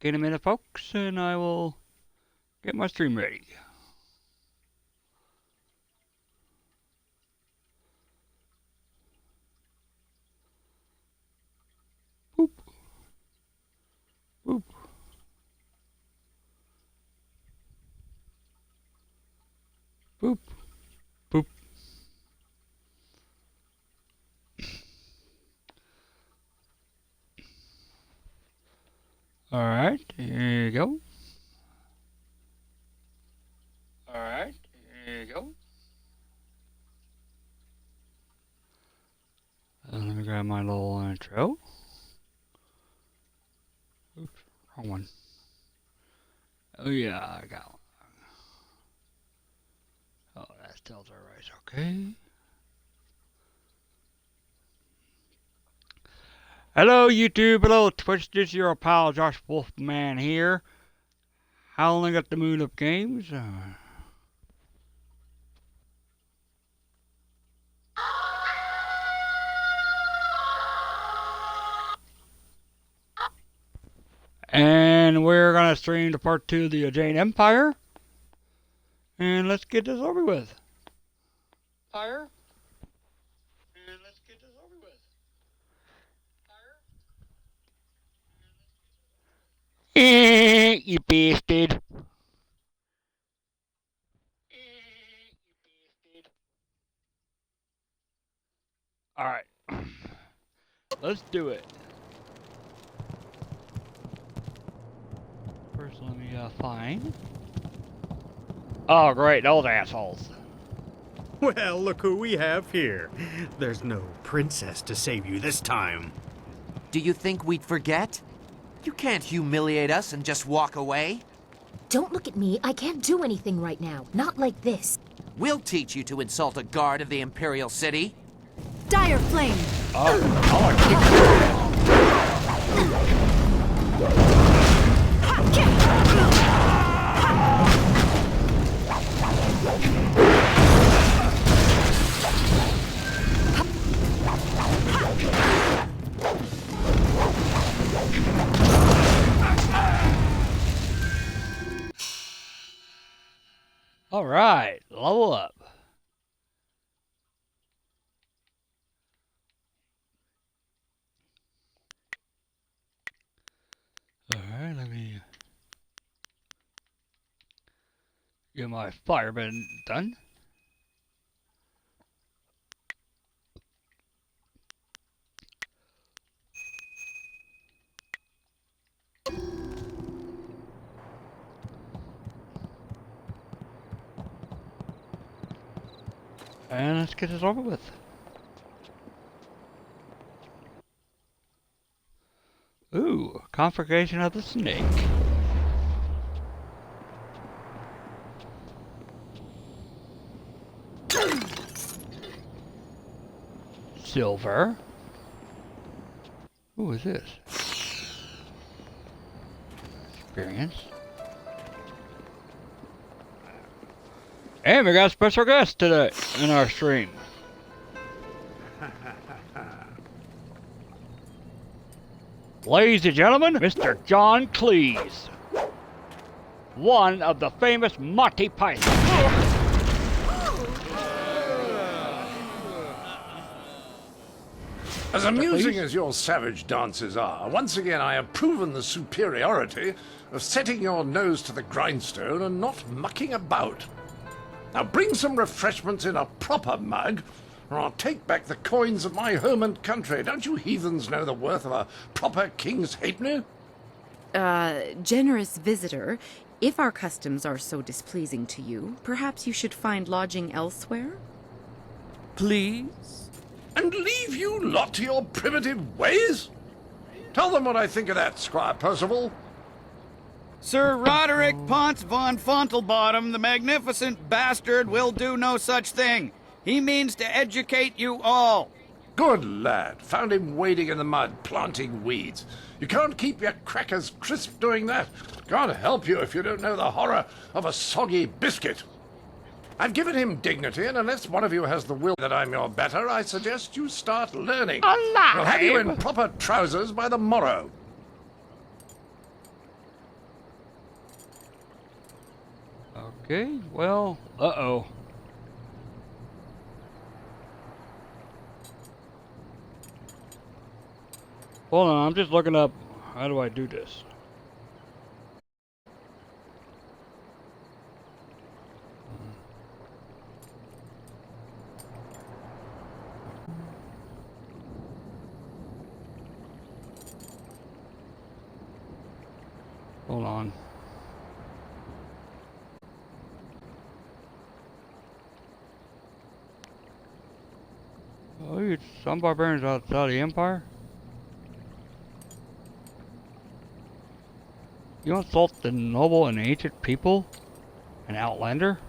Get a minute, folks, and I will get my stream ready. Boop. Boop. Boop. Boop. Alright, here you go. Alright, here you go. Let me grab my little intro. Oops, wrong one. Oh yeah, I got one. Oh, that tells her right, okay. Hello YouTube, hello Twitch, this is your pal Josh Wolfman here. Howling at the Moon of Games. And we're gonna stream to part 2 of the Jane Empire. And let's get this over with. Fire. And let's get this over with. Fire. You bastard. Alright. Let's do it. First, let me find. Oh, great, those assholes. Well, look who we have here. There's no princess to save you this time. Do you think we'd forget? You can't humiliate us and just walk away. Don't look at me. I can't do anything right now. Not like this. We'll teach you to insult a guard of the Imperial City. Dire flame! Alright, level up. Alright, let me get my firebend done. And let's get this over with. Ooh, Conflagration of the Snake. Silver. Who is this? Experience. And we got a special guest today in our stream. Ladies and gentlemen, Mr. John Cleese, one of the famous Monty Python. As amusing as your savage dances are, once again I have proven the superiority of setting your nose to the grindstone and not mucking about. Now bring some refreshments in a proper mug, or I'll take back the coins of my home and country. Don't you heathens know the worth of a proper king's halfpenny? Generous visitor, if our customs are so displeasing to you, perhaps you should find lodging elsewhere? Please? And leave you lot to your primitive ways? Tell them what I think of that, Squire Percival. Sir Roderick Ponce von Fontelbottom, the magnificent bastard, will do no such thing. He means to educate you all. Good lad. Found him wading in the mud, planting weeds. You can't keep your crackers crisp doing that. Can't help you if you don't know the horror of a soggy biscuit. I've given him dignity, and unless one of you has the will that I'm your better, I suggest you start learning. Alive! We'll have you in proper trousers by the morrow. Okay, well, uh-oh. Hold on, I'm just looking up, how do I do this? Hold on. Oh, some barbarians outside the Empire? You insult the noble and ancient people? An outlander?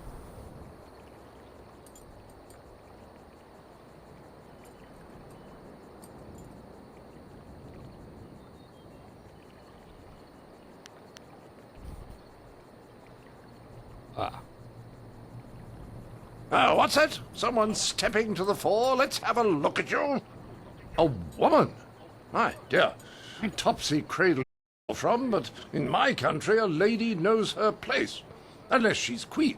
Ah. Oh, what's that? Someone stepping to the fore? Let's have a look at you. A woman? My dear, topsy cradle from, but in my country a lady knows her place, unless she's queen.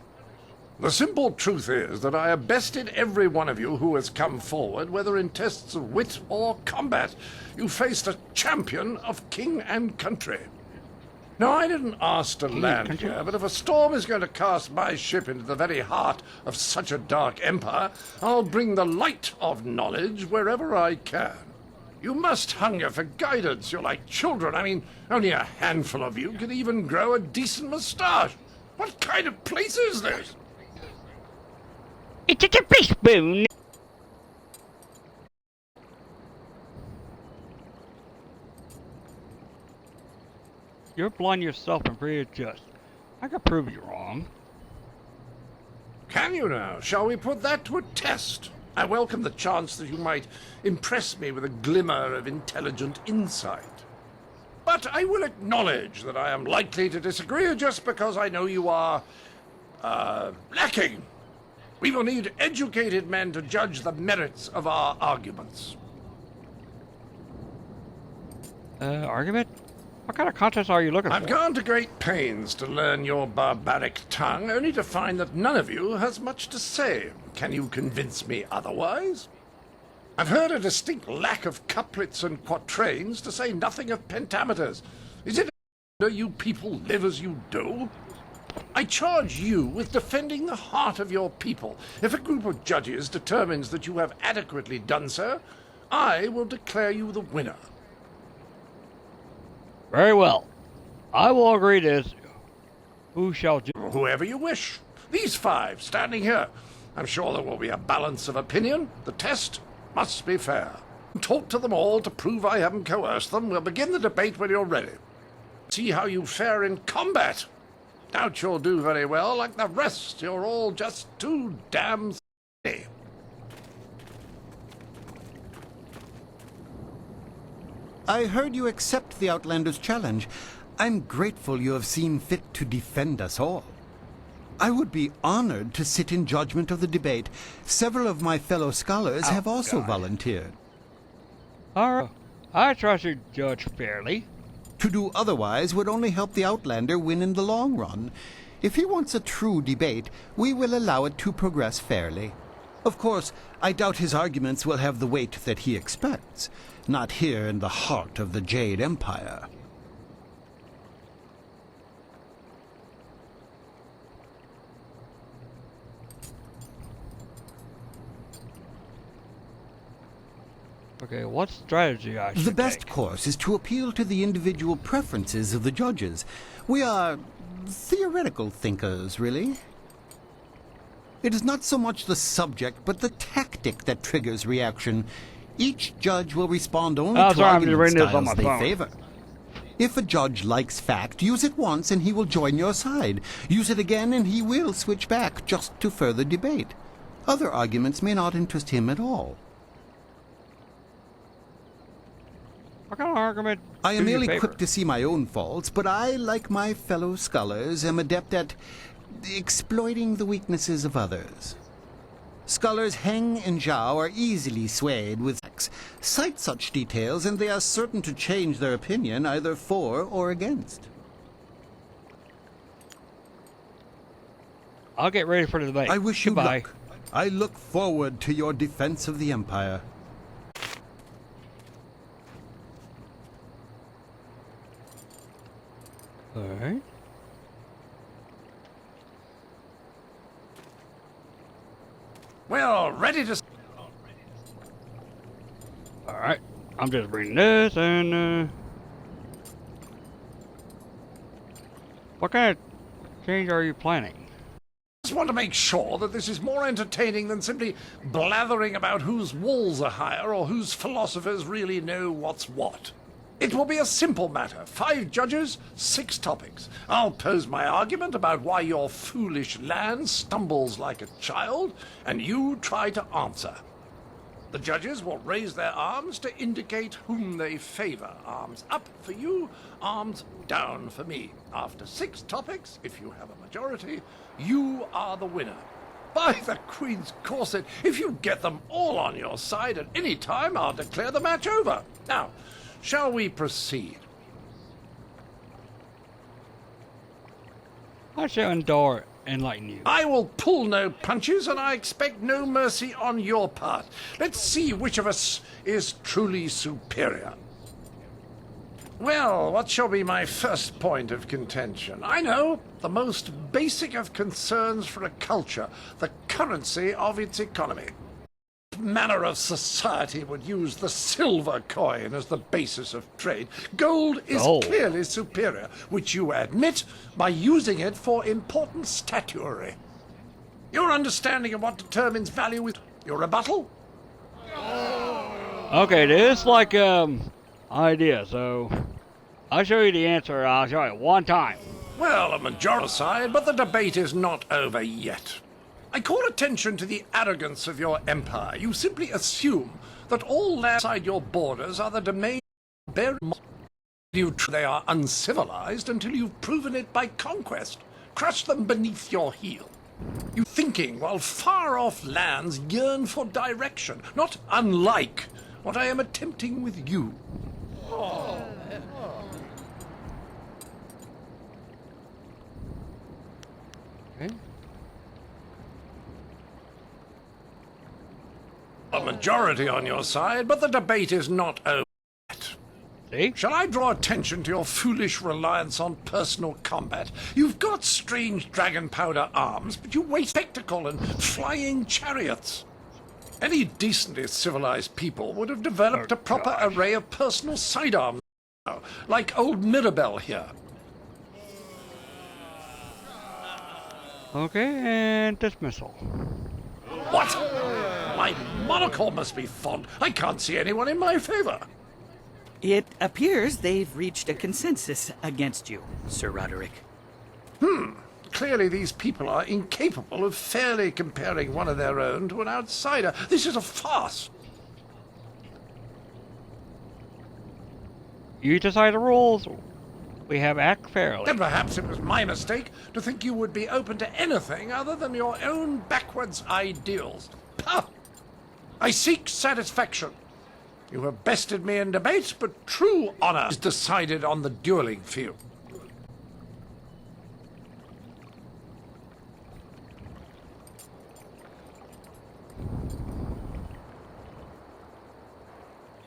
The simple truth is that I have bested every one of you who has come forward, whether in tests of wit or combat. You faced a champion of king and country. Now, I didn't ask to land here, but if a storm is going to cast my ship into the very heart of such a dark empire, I'll bring the light of knowledge wherever I can. You must hunger for guidance. You're like children. I mean, only a handful of you can even grow a decent moustache. What kind of place is this? It's a fish spoon! You're blind yourself and prejudiced. I can prove you wrong. Can you now? Shall we put that to a test? I welcome the chance that you might impress me with a glimmer of intelligent insight. But I will acknowledge that I am likely to disagree just because I know you are, lacking. We will need educated men to judge the merits of our arguments. Argument? What kind of contest are you looking for? I've gone to great pains to learn your barbaric tongue, only to find that none of you has much to say. Can you convince me otherwise? I've heard a distinct lack of couplets and quatrains, to say nothing of pentameters. Is it a wonder you people live as you do? I charge you with defending the heart of your people. If a group of judges determines that you have adequately done so, I will declare you the winner. Very well. I will agree to this. Who shall judge? Whoever you wish. These five standing here. I'm sure there will be a balance of opinion. The test must be fair. Talk to them all to prove I haven't coerced them. We'll begin the debate when you're ready. See how you fare in combat. Doubt you'll do very well. Like the rest, you're all just too damn silly. I heard you accept the Outlander's challenge. I'm grateful you have seen fit to defend us all. I would be honored to sit in judgment of the debate. Several of my fellow scholars have also volunteered. All right. I trust you judge fairly. To do otherwise would only help the Outlander win in the long run. If he wants a true debate, we will allow it to progress fairly. Of course, I doubt his arguments will have the weight that he expects. Not here in the heart of the Jade Empire. Okay, what strategy I should The best take? course is to appeal to the individual preferences of the judges. We are theoretical thinkers, really. It is not so much the subject, but the tactic that triggers reaction. Each judge will respond only to sorry, I'm just argument reading this on styles my they phone. favor. If a judge likes fact, use it once and he will join your side. Use it again and he will switch back just to further debate. Other arguments may not interest him at all. What kind of argument I am do you merely favor? quick to see my own faults, but I, like my fellow scholars, am adept at exploiting the weaknesses of others. Scholars Heng and Zhao are easily swayed with facts. Cite such details and they are certain to change their opinion either for or against. I'll get ready for the debate. I wish you Goodbye. luck. I look forward to your defense of the Empire. All right. Well, ready to... All right. I'm just reading this and what kind of change are you planning? Just want to make sure that this is more entertaining than simply blathering about whose walls are higher or whose philosophers really know what's what. It will be a simple matter. 5 judges, 6 topics. I'll pose my argument about why your foolish land stumbles like a child, and you try to answer. The judges will raise their arms to indicate whom they favor. Arms up for you, arms down for me. After 6 topics, if you have a majority, you are the winner. By the Queen's corset, if you get them all on your side at any time, I'll declare the match over. Now, shall we proceed? I shall endure enlighten you. I will pull no punches, and I expect no mercy on your part. Let's see which of us is truly superior. Well, what shall be my first point of contention? I know, the most basic of concerns for a culture, the currency of its economy. What manner of society would use the silver coin as the basis of trade? Gold is clearly superior, which you admit by using it for important statuary. Your understanding of what determines value is your rebuttal? Okay, this is like idea, so I'll show you the answer. I'll show you one time. Well, a majority side, but the debate is not over yet. I call attention to the arrogance of your empire. You simply assume that all land outside your borders are the domain of they are uncivilized until you've proven it by conquest. Crush them beneath your heel. You thinking while far-off lands yearn for direction, not unlike what I am attempting with you. Okay. A majority on your side, but the debate is not over yet. See? Shall I draw attention to your foolish reliance on personal combat? You've got strange dragon powder arms, but you waste spectacle and flying chariots. Any decently civilized people would have developed a proper array of personal sidearms, like old Mirabelle here. Okay, and dismissal. What? My monocle must be fond. I can't see anyone in my favor. It appears they've reached a consensus against you, Sir Roderick. Clearly these people are incapable of fairly comparing one of their own to an outsider. This is a farce. You decide the rules. We have act fairly. And perhaps it was my mistake to think you would be open to anything other than your own backwards ideals. Pah! I seek satisfaction. You have bested me in debate, but true honor is decided on the dueling field.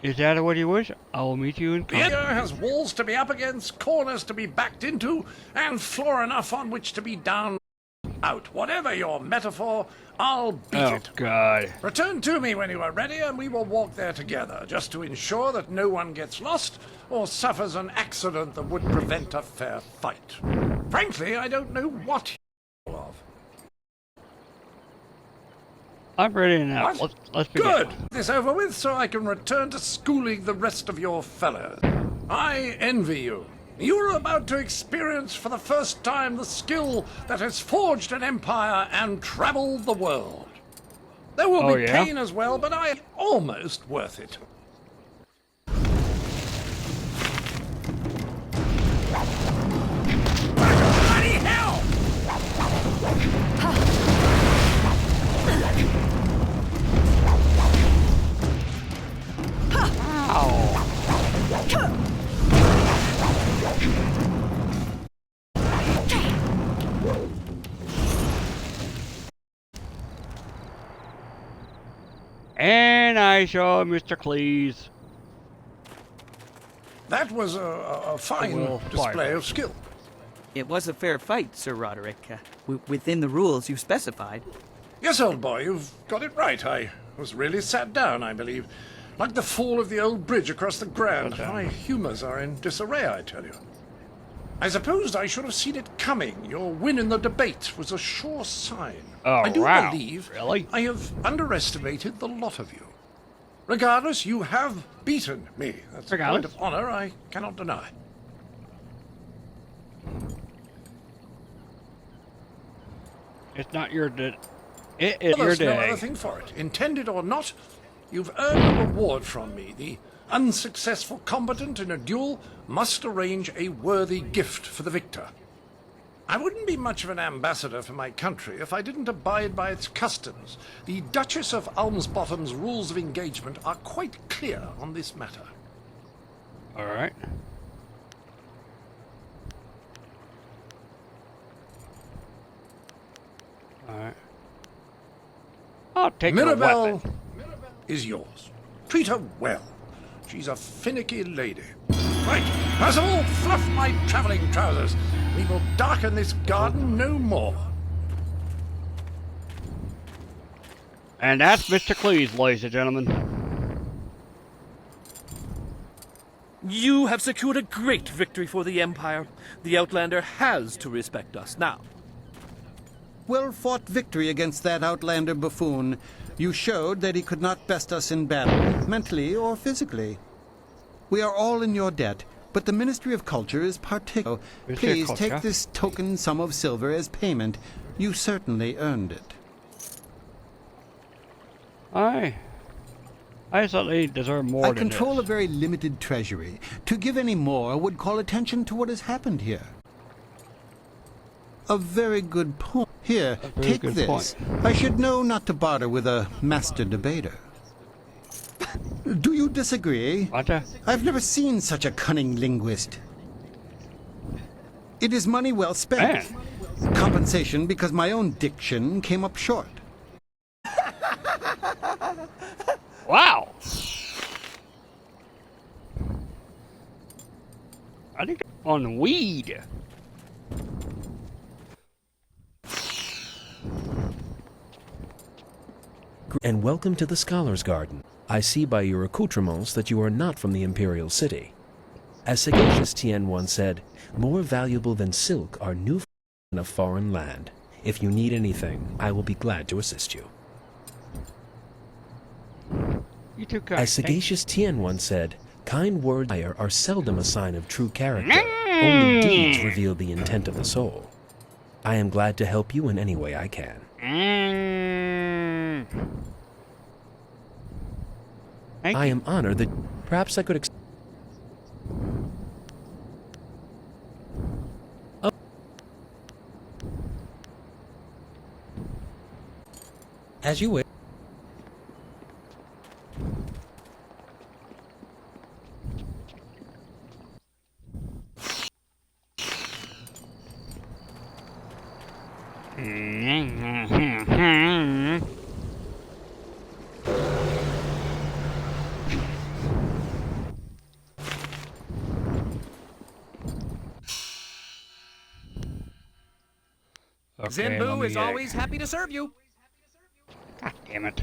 Is that what you wish? I will meet you in The combat. Empire has walls to be up against, corners to be backed into, and floor enough on which to be down out. Whatever your metaphor, I'll beat Oh, it. God. Return to me when you are ready, and we will walk there together, just to ensure that no one gets lost or suffers an accident that would prevent a fair fight. Frankly, I don't know what you're of. I'm ready now. What? Let's begin. Good! This over with so I can return to schooling the rest of your fellows. I envy you. You are about to experience for the first time the skill that has forged an empire and traveled the world. There will Oh, be yeah? pain as well, but I am almost worth it. Bloody hell! Aye, sure, Mr. Cleese. That was a fine Well, display fire. of skill. It was a fair fight, Sir Roderick. Within the rules you specified. Yes, old boy, you've got it right. I was really sat down, I believe. Like the fall of the old bridge across the Grand. My humours are in disarray, I tell you. I supposed I should have seen it coming. Your win in the debate was a sure sign. Oh, I do wow. believe Really? I have underestimated the lot of you. Regardless, you have beaten me. That's a point Regardless. of honour I cannot deny. It's not your day. It is Well, your there's no day. other thing for it. Intended or not, you've earned a reward from me. The unsuccessful combatant in a duel must arrange a worthy gift for the victor. I wouldn't be much of an ambassador for my country if I didn't abide by its customs. The Duchess of Almsbottom's rules of engagement are quite clear on this matter. All right. All right. I'll take your Mirabelle weapon. is yours. Treat her well. She's a finicky lady. Right, Percival, fluff my travelling trousers. We will darken this garden no more. And that's Mr. Cleese, ladies and gentlemen. You have secured a great victory for the Empire. The Outlander has to respect us now. Well-fought victory against that outlander buffoon. You showed that he could not best us in battle, mentally or physically. We are all in your debt, but the Ministry of Culture is particular. Ministry of Please Culture? take this token sum of silver as payment. You certainly earned it. I certainly deserve more I than control a this. very limited treasury. To give any more would call attention to what has happened here. A very good point. Here, very take good this. point. I should know not to barter with a master debater. Do you disagree? What? I've never seen such a cunning linguist. It is money well spent. Compensation because my own diction came up short. Wow. I think on weed. And welcome to the Scholar's Garden. I see by your accoutrements that you are not from the Imperial City. As sagacious Tien once said, more valuable than silk are new in a foreign land. If you need anything, I will be glad to assist you. You too, guys. As sagacious Tien once said, kind words are seldom a sign of true character. Only deeds reveal the intent of the soul. I am glad to help you in any way I can. I am honored that perhaps I could as you wish. Okay, Zinbu let is me, always happy to serve you. God damn it.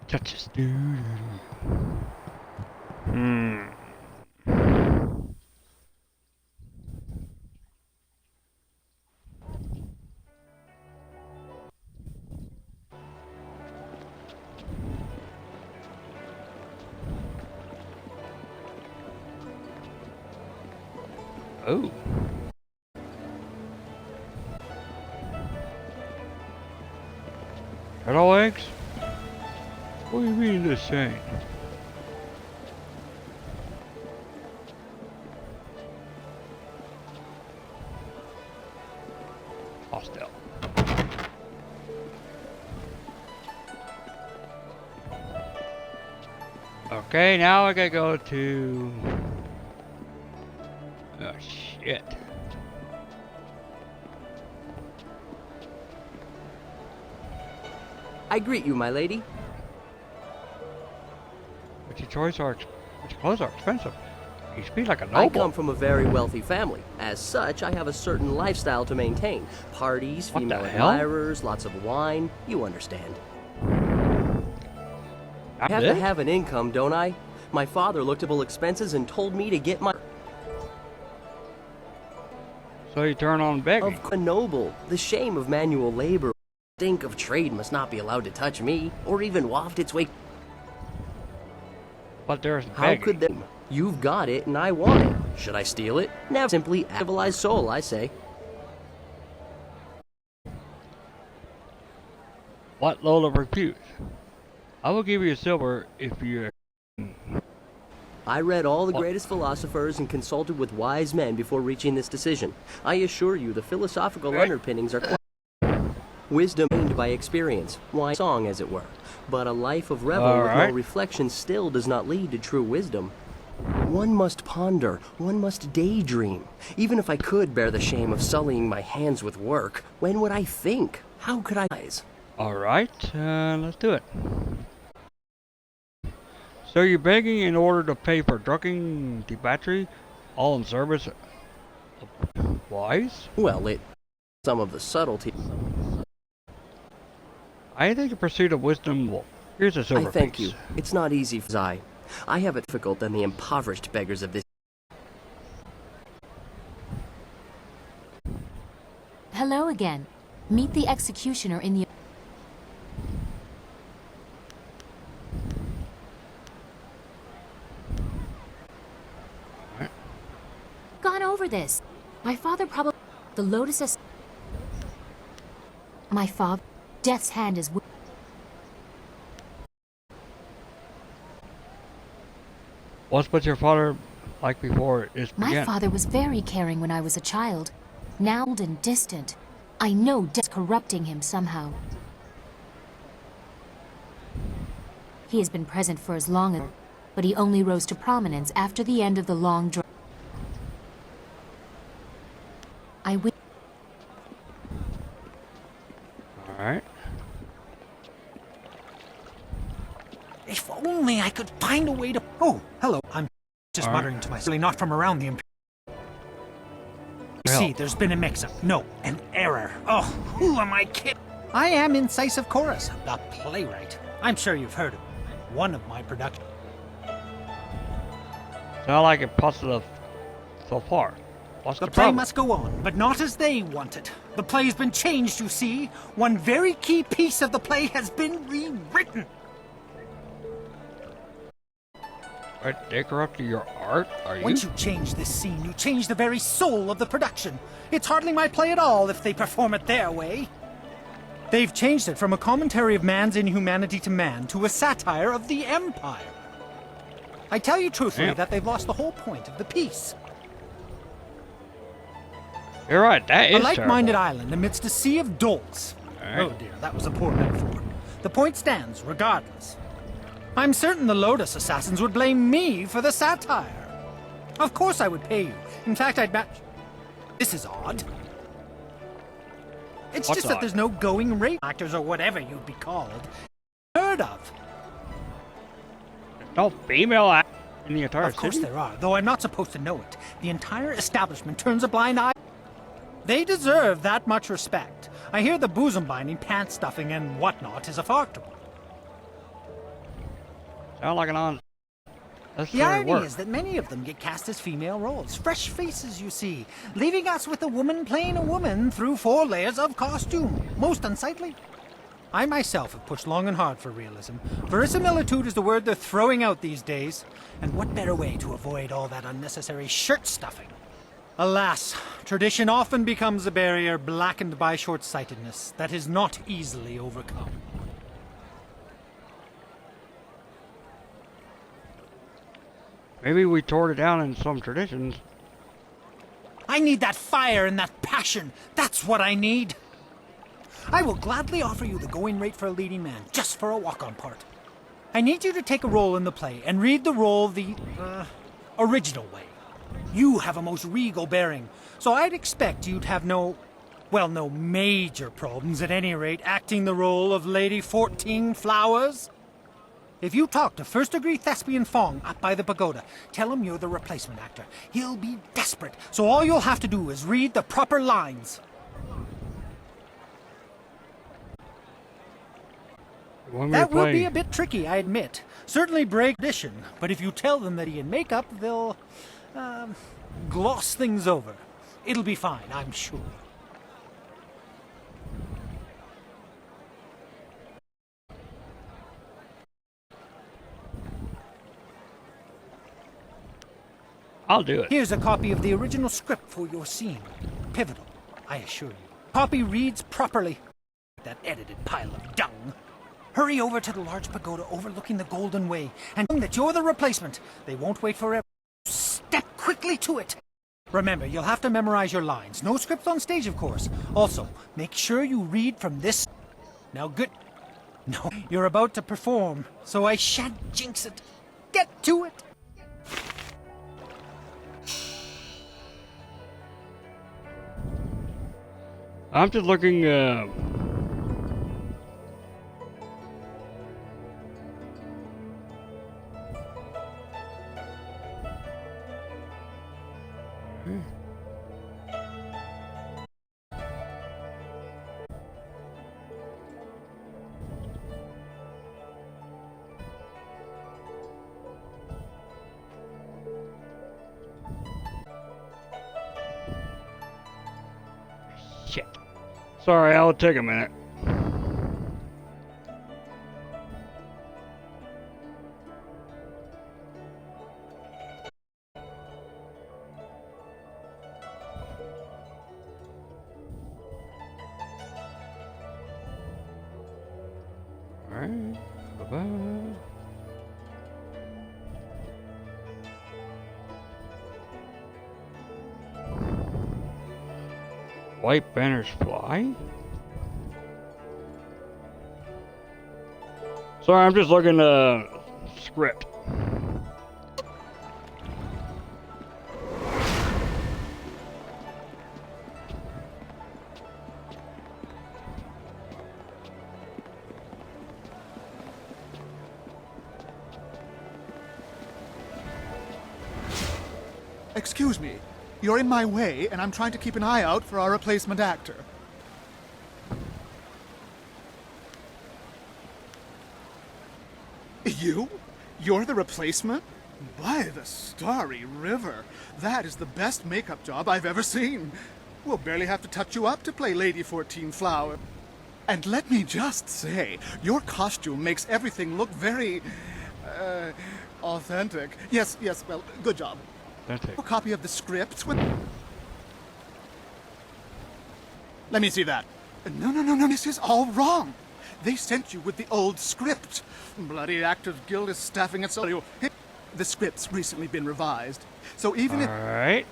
Touch this dude. Oh. Turtle eggs? What do you mean this saying? hostile. Okay, now I gotta go to... Oh, shit. I greet you, my lady. But your clothes are expensive. You speak like a noble. I come from a very wealthy family. As such, I have a certain lifestyle to maintain. Parties, What female the hell? admirers, lots of wine. You understand. I have did? to have an income, don't I? My father looked at all expenses and told me to get my... So you turn on begging. Of a noble. The shame of manual labor. Stink of trade must not be allowed to touch me, or even waft its way... But there's How begging. could they... You've got it, and I want it. Should I steal it? Never. Simply a civilized soul, I say. What Lola refused? I will give you a silver if you... I read all the What? greatest philosophers and consulted with wise men before reaching this decision. I assure you the philosophical underpinnings are quite... Wisdom gained by experience, wise song as it were. But a life of revel with Alright. no reflection still does not lead to true wisdom. One must ponder, one must daydream. Even if I could bear the shame of sullying my hands with work, when would I think? How could I... Alright, let's do it. So you're begging in order to pay for drugging the battery, all in service of wise? Well, some of the subtlety. I think the pursuit of wisdom will... Here's a silver I thank piece. you. It's not easy for I have it difficult than the impoverished beggars of this. Hello again. Meet the executioner in the... Gone over this. My father probably... The Lotus is... My father... Death's hand is... What's your father like before this began? My father was very caring when I was a child. Now old and distant. I know death's corrupting him somehow. He has been present for as long as... But he only rose to prominence after the end of the long drought. I wish... Alright. If only I could find a way to... Oh, hello. I'm just muttering to myself. Really not from around the imperial. See, there's been a mix-up. No, an error. Oh, who am I kidding? I am Incisive Chorus, the playwright. I'm sure you've heard of one of my productions. Sound like it positive so far. What's the The play problem? must go on, but not as they want it. The play's been changed, you see. One very key piece of the play has been rewritten. Right, they corrupted your art? Are you? Once you change this scene, you change the very soul of the production. It's hardly my play at all if they perform it their way. They've changed it from a commentary of man's inhumanity to man to a satire of the Empire. I tell you truthfully Damn. that they've lost the whole point of the piece. You're right, that is A like-minded terrible. island amidst a sea of dolts. Alright. Oh dear, that was a poor metaphor. The point stands, regardless. I'm certain the Lotus assassins would blame me for the satire. Of course I would pay you. In fact, I'd match... This is odd. It's What's just that odd? there's no going rate actors or whatever you'd be called. Heard of. No female act in the entire Of course city? there are, though I'm not supposed to know it. The entire establishment turns a blind eye. They deserve that much respect. I hear the bosom binding, pants stuffing, and whatnot is a factor. Sound like an on... That's The irony is that many of them get cast as female roles. Fresh faces, you see, leaving us with a woman playing a woman through 4 layers of costume. Most unsightly. I myself have pushed long and hard for realism. Verisimilitude is the word they're throwing out these days. And what better way to avoid all that unnecessary shirt stuffing? Alas, tradition often becomes a barrier blackened by short-sightedness that is not easily overcome. Maybe we tore it down in some traditions. I need that fire and that passion. That's what I need. I will gladly offer you the going rate for a leading man, just for a walk-on part. I need you to take a role in the play and read the role the, original way. You have a most regal bearing, so I'd expect you'd have no major problems at any rate acting the role of Lady 14 Flowers. If you talk to first-degree thespian Fong up by the pagoda, tell him you're the replacement actor. He'll be desperate, so all you'll have to do is read the proper lines. That will be a bit tricky, I admit. Certainly break tradition, but if you tell them that he in makeup, they'll, gloss things over. It'll be fine, I'm sure. I'll do it. Here's a copy of the original script for your scene. Pivotal, I assure you. Copy reads properly. That edited pile of dung. Hurry over to the large pagoda overlooking the Golden Way and tell them that you're the replacement. They won't wait forever. Step quickly to it. Remember, you'll have to memorize your lines. No script on stage, of course. Also, make sure you read from this. Now, good. No, you're about to perform, so I shan't jinx it. Get to it. I'm just looking, shit. Sorry, I'll take a minute. Alright, bye-bye. White banners fly? Sorry, I'm just looking script. Excuse me. You're in my way, and I'm trying to keep an eye out for our replacement actor. You? You're the replacement? By the starry river. That is the best makeup job I've ever seen. We'll barely have to touch you up to play Lady 14 Flower. And let me just say, your costume makes everything look very, authentic. Yes, well, good job. A copy of the script with... Let me see that. No, this is all wrong. They sent you with the old script. Bloody Actors Guild is staffing itself. The script's recently been revised, so even if... Alright.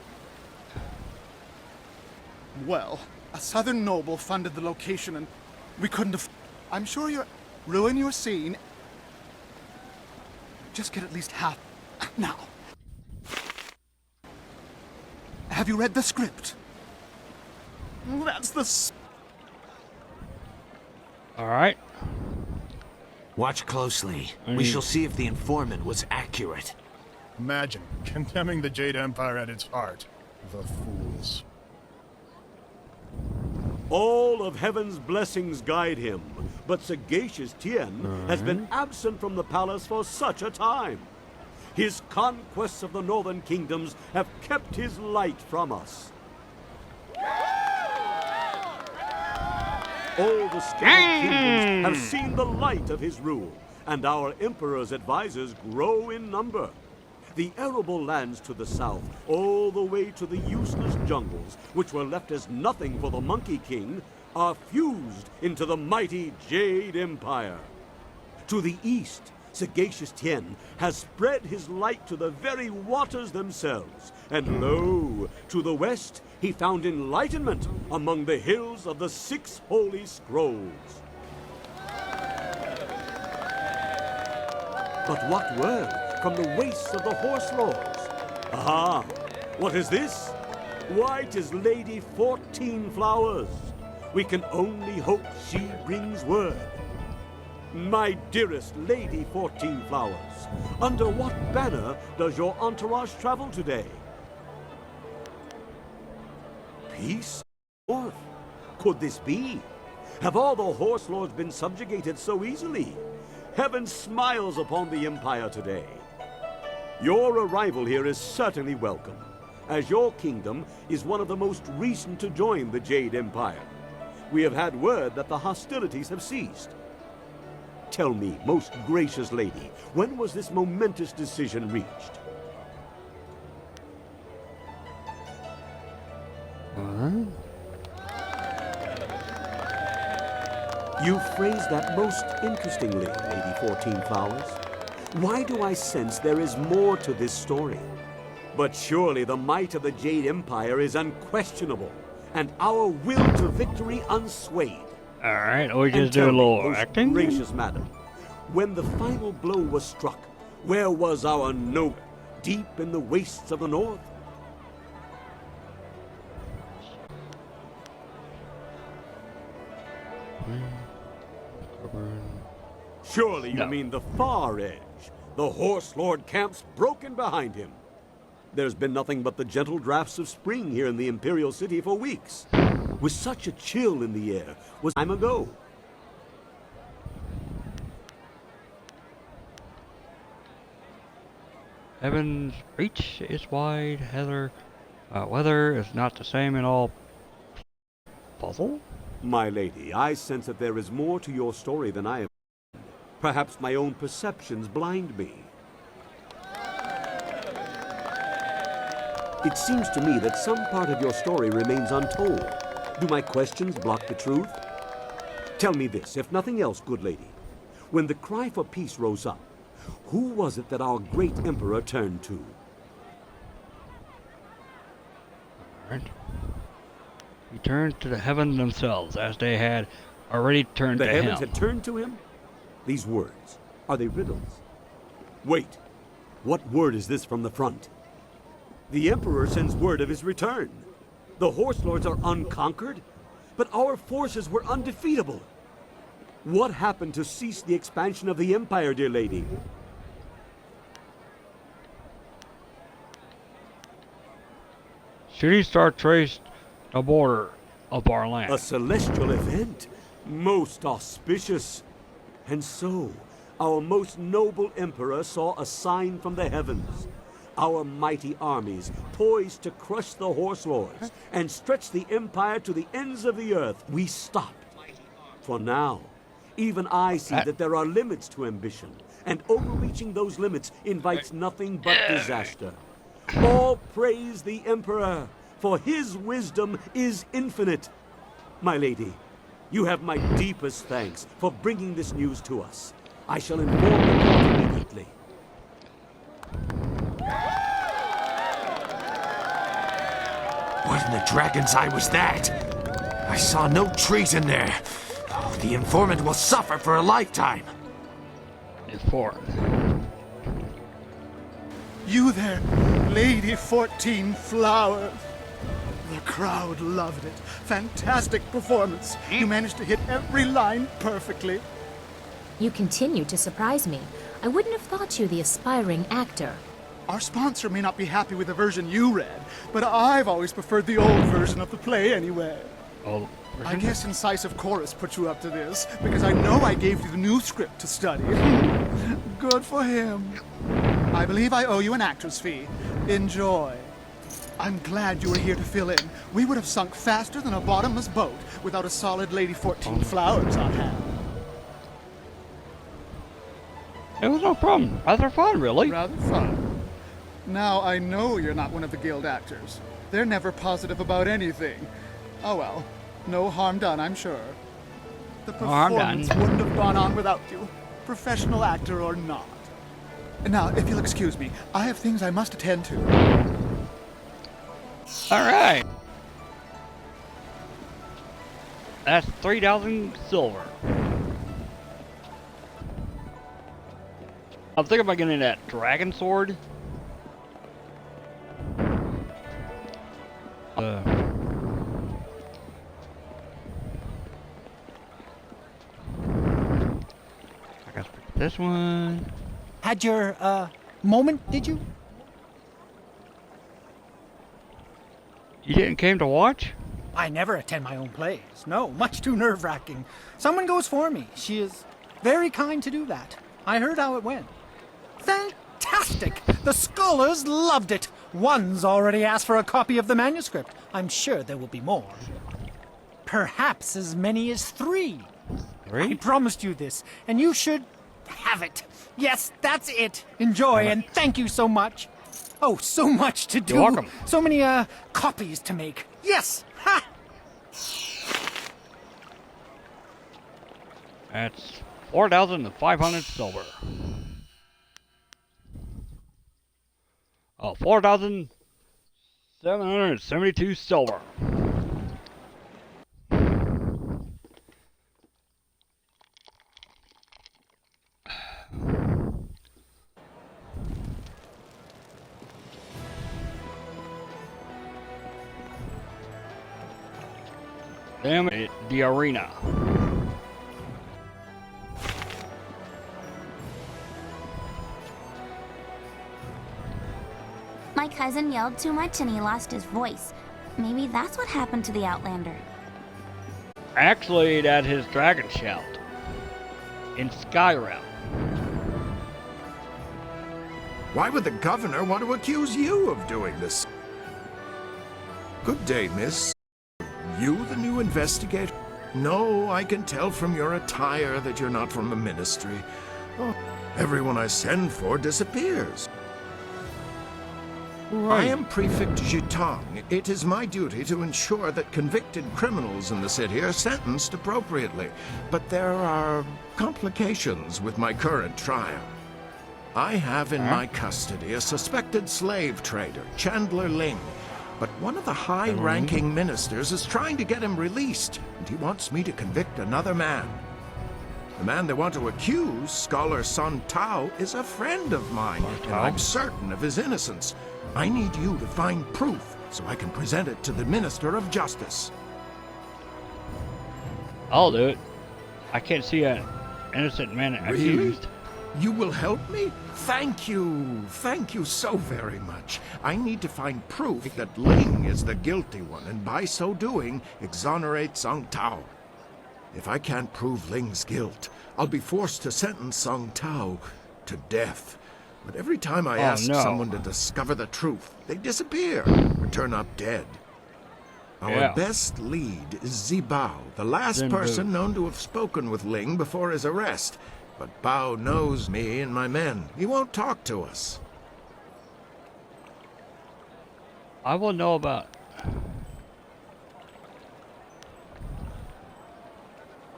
Well, a southern noble funded the location and we couldn't have... I'm sure you're... Ruin your scene. Just get at least half... Now. Have you read the script? That's the... Alright. Watch closely. We shall see if the informant was accurate. Imagine condemning the Jade Empire at its heart. The fools. All of heaven's blessings guide him, but sagacious Tien has been absent from the palace for such a time. His conquests of the northern kingdoms have kept his light from us. All the scattered kingdoms have seen the light of his rule, and our emperor's advisors grow in number. The arable lands to the south, all the way to the useless jungles, which were left as nothing for the Monkey King, are fused into the mighty Jade Empire. To the east, Sagacious Tien has spread his light to the very waters themselves. And lo, to the west he found enlightenment among the hills of the 6 holy scrolls. But what word from the wastes of the horse lords? Aha! What is this? Why, 'tis Lady 14 Flowers. We can only hope she brings word. My dearest Lady 14 Flowers, under what banner does your entourage travel today? Peace? North? Could this be? Have all the horse lords been subjugated so easily? Heaven smiles upon the Empire today. Your arrival here is certainly welcome, as your kingdom is one of the most recent to join the Jade Empire. We have had word that the hostilities have ceased. Tell me, most gracious lady, when was this momentous decision reached? You phrased that most interestingly, Lady 14 Flowers. Why do I sense there is more to this story? But surely the might of the Jade Empire is unquestionable, and our will to victory unswayed. Alright, we just do a little most acting. Gracious madam, when the final blow was struck, where was our noble, deep in the wastes of the north? Surely you mean the far edge, the Horse Lord camps broken behind him. There's been nothing but the gentle drafts of spring here in the Imperial City for weeks. With such a chill in the air was time ago. Heaven's reach is wide, weather is not the same in all. Puzzle? My lady, I sense that there is more to your story than I have. Perhaps my own perceptions blind me. It seems to me that some part of your story remains untold. Do my questions block the truth? Tell me this, if nothing else, good lady. When the cry for peace rose up, who was it that our great emperor turned to? Alright. He turned to the heavens themselves, as they had already turned to him. The heavens had turned to him? These words, are they riddles? Wait, what word is this from the front? The Emperor sends word of his return. The Horse Lords are unconquered, but our forces were undefeatable. What happened to cease the expansion of the Empire, dear lady? Shooting star traced the border of our land. A celestial event, most auspicious. And so, our most noble Emperor saw a sign from the heavens. Our mighty armies, poised to crush the Horse Lords and stretch the Empire to the ends of the earth. We stopped. For now, even I see that there are limits to ambition, and overreaching those limits invites nothing but disaster. All praise the Emperor, for his wisdom is infinite. My lady, you have my deepest thanks for bringing this news to us. I shall inform the court immediately. What in the dragon's eye was that? I saw no treason there. Oh, the informant will suffer for a lifetime. You there, Lady 14 Flowers. The crowd loved it. Fantastic performance. You managed to hit every line perfectly. You continue to surprise me. I wouldn't have thought you the aspiring actor. Our sponsor may not be happy with the version you read, but I've always preferred the old version of the play anyway. Old version? I guess Incisive Chorus put you up to this, because I know I gave you the new script to study. Good for him. I believe I owe you an actor's fee. Enjoy. I'm glad you were here to fill in. We would have sunk faster than a bottomless boat without a solid Lady 14 Flowers on hand. It was no problem. Rather fun, really. Rather fun. Now, I know you're not one of the guild actors. They're never positive about anything. Oh well, no harm done, I'm sure. The performance wouldn't have gone on without you. professional actor or not. Now, if you'll excuse me, I have things I must attend to. Alright. That's 3,000 silver. I'm thinking about getting that dragon sword. I got this one. Had your, moment, did you? You didn't came to watch? I never attend my own plays. No, much too nerve-wracking. Someone goes for me. She is very kind to do that. I heard how it went. Fantastic! The scholars loved it. One's already asked for a copy of the manuscript. I'm sure there will be more. Perhaps as many as 3. 3? I promised you this, and you should have it. Yes, that's it. Enjoy, and thank you so much. Oh, so much to do. You're welcome. So many, copies to make. Yes! Ha! That's 4,500 silver. Oh, 4,772 silver. Damn it, the arena. My cousin yelled too much and he lost his voice. Maybe that's what happened to the Outlander. Actually, that's his dragon shout. In Skyrim. Why would the governor want to accuse you of doing this? Good day, miss. You the new investigator? No, I can tell from your attire that you're not from the ministry. Oh, everyone I send for disappears. I am Prefect Jitong. It is my duty to ensure that convicted criminals in the city are sentenced appropriately. But there are complications with my current trial. I have in my custody a suspected slave trader, Chandler Ling. But one of the high-ranking ministers is trying to get him released, and he wants me to convict another man. The man they want to accuse, Scholar Sun Tao, is a friend of mine, and I'm certain of his innocence. I need you to find proof so I can present it to the Minister of Justice. I'll do it. I can't see an innocent man accused. You will help me? Thank you. Thank you so very much. I need to find proof that Ling is the guilty one, and by so doing, exonerate Song Tao. If I can't prove Ling's guilt, I'll be forced to sentence Song Tao to death. But every time I ask someone to discover the truth, they disappear or turn up dead. Our best lead is Zibao, the last person known to have spoken with Ling before his arrest. But Bao knows me and my men. He won't talk to us. I will know about...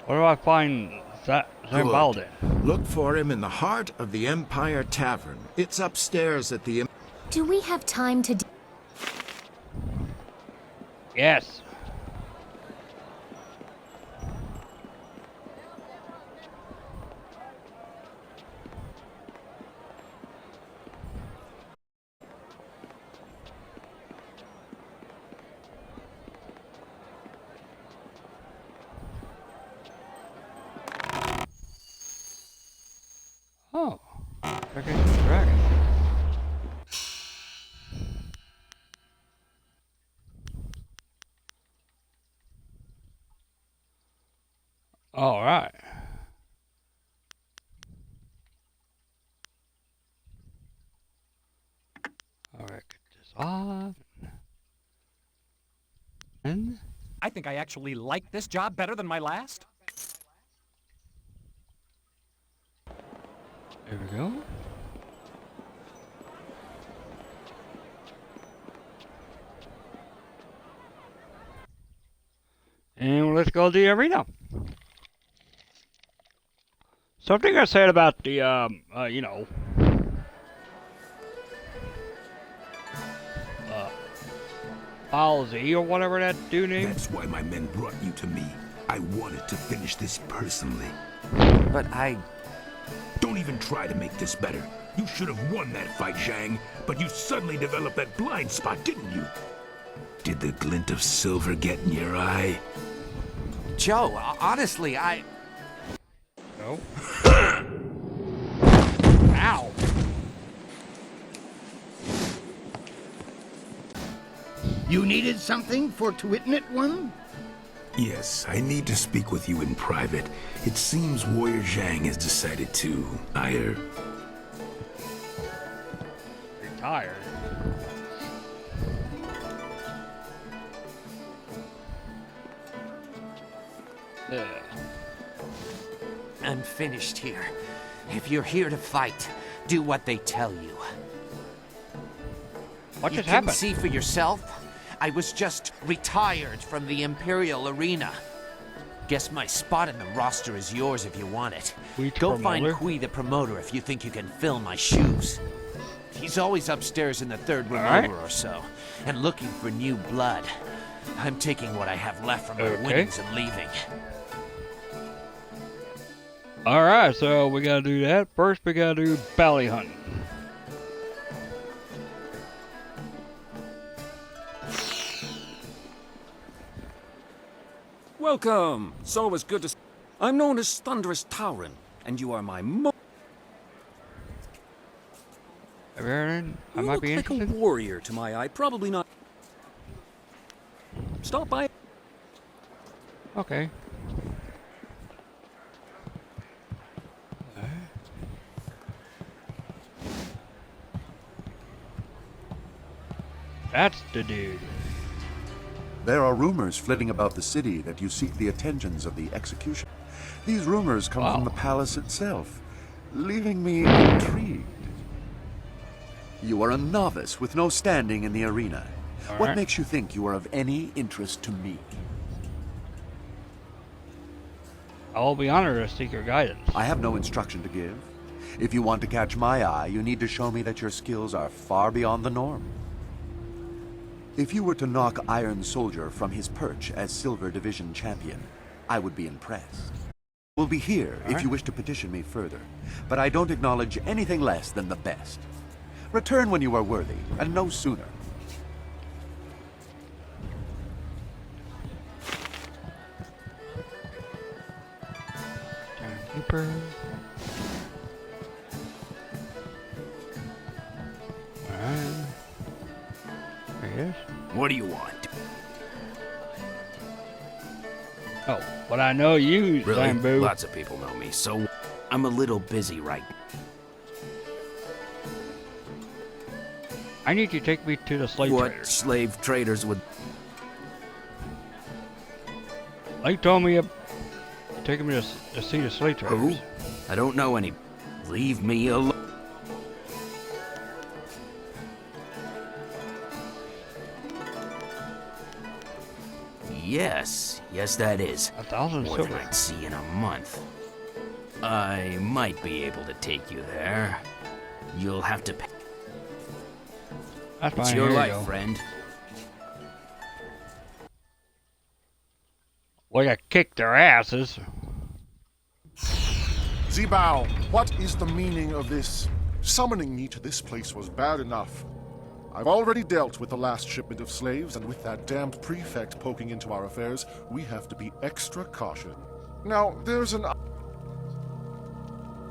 Where do I find that Bao then? Look for him in the heart of the Empire Tavern. It's upstairs at the... Do we have time to... Yes. Oh, okay, dragon. All right. All right, get this off. And I think I actually like this job better than my last. there we go. And let's go to the arena. So Something I said about the, you know, Halsey or whatever that dude named. That's why my men brought you to me. I wanted to finish this personally. But I... Don't even try to make this better. You should have won that fight, Zhang, but you suddenly developed that blind spot, didn't you? Did the glint of silver get in your eye? Joe, honestly, I... No. Ow. You needed something for to witness one? Yes, I need to speak with you in private. It seems Warrior Zhang has decided to hire... Retired. I'm finished here. If you're here to fight, do what they tell you. What just you happened? can see for yourself. I was just retired from the Imperial arena. Guess my spot in the roster is yours if you want it. Go find Kui the promoter if you think you can fill my shoes. He's always upstairs in the third room over or so, and looking for new blood. I'm taking what I have left from my winnings and leaving. Alright, so we gotta do that. First we gotta do bounty hunting. Welcome! It's always good to... I'm known as Thunderous Tauren, and you are my Aaron, I might be like interested. a warrior to my eye, probably not... Stop by... Okay. That's the dude. There are rumors flitting about the city that you seek the attentions of the execution. These rumors come from the palace itself, leaving me intrigued. You are a novice with no standing in the arena. What makes you think you are of any interest to me? I will be honored to seek your guidance. I have no instruction to give. If you want to catch my eye, you need to show me that your skills are far beyond the norm. If you were to knock Iron Soldier from his perch as Silver Division champion, I would be impressed. We'll be here if you wish to petition me further, but I don't acknowledge anything less than the best. Return when you are worthy, and no sooner. Timekeeper. Alright. There he is. What do you want? Oh, but I know you, Really? Bamboo. Lots of people know me, so I'm a little busy right now. I need you to take me to the slave What traders. slave traders would... They told me you're taking me to see the slave traders. Who? I don't know any... Leave me alone. Yes, that is. 1,000 More silver. than I'd see in a month. I might be able to take you there. You'll have to pay. That's It's fine. your Here you life, go. friend. We got kicked their asses. Zibao, what is the meaning of this? Summoning me to this place was bad enough. I've already dealt with the last shipment of slaves, and with that damned prefect poking into our affairs, we have to be extra cautious. Now, there's an...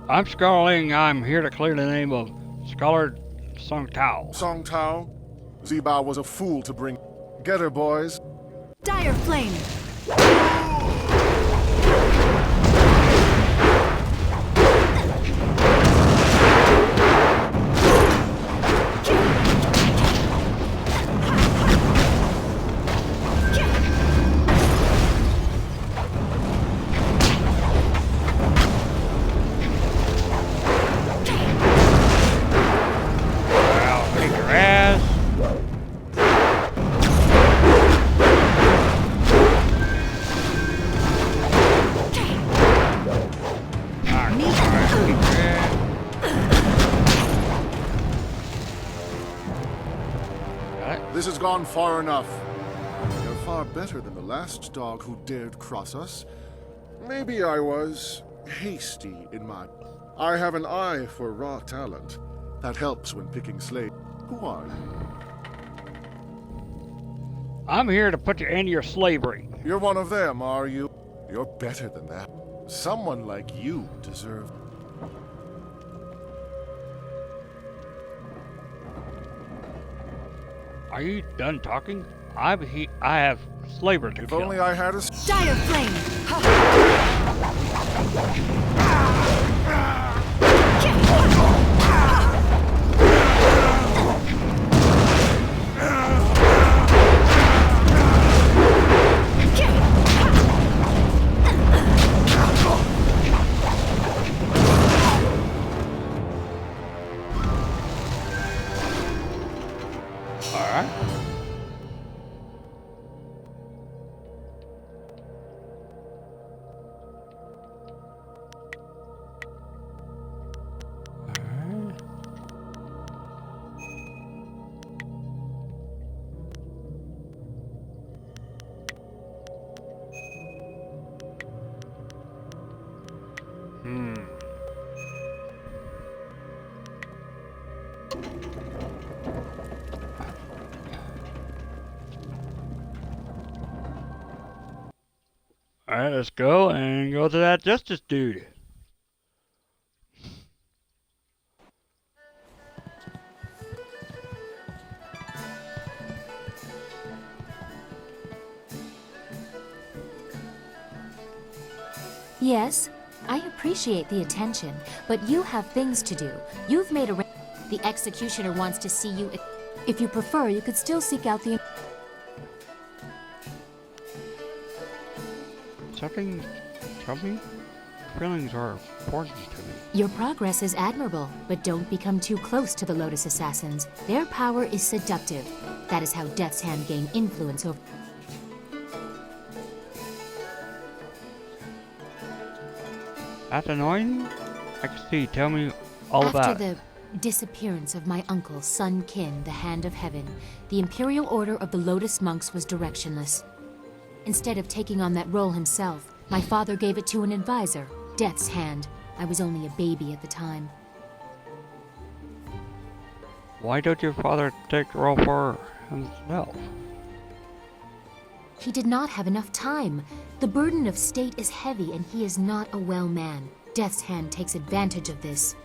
I'm Scarling. I'm here to clear the name of Scholar Song Tao. Song Tao? Zibao was a fool to bring... Get her, boys. Dire flame! I'll kick your ass. This has gone far enough. You're far better than the last dog who dared cross us. Maybe I was hasty in my... I have an eye for raw talent. That helps when picking slaves. Who are you? I'm here to put you into your slavery. You're one of them, are you? You're better than that. Someone like you deserves... Are you done talking? I have slavery to If kill. only I had a... Dire flame! Alright, let's go and go to that justice dude. Yes, I appreciate the attention, but you have things to do. You've made a... The executioner wants to see you... If you prefer, you could still seek out the... Something... Something? Feelings are important to me. Your progress is admirable, but don't become too close to the Lotus Assassins. Their power is seductive. That is how Death's Hand gained influence over... That's annoying? I can see. Tell me all about it. After the disappearance of my uncle, Sun Qin, the Hand of Heaven, the Imperial Order of the Lotus Monks was directionless. Instead of taking on that role himself, my father gave it to an advisor, Death's Hand. I was only a baby at the time. Why don't your father take the role for himself? He did not have enough time. The burden of state is heavy and he is not a well man. Death's Hand takes advantage of this.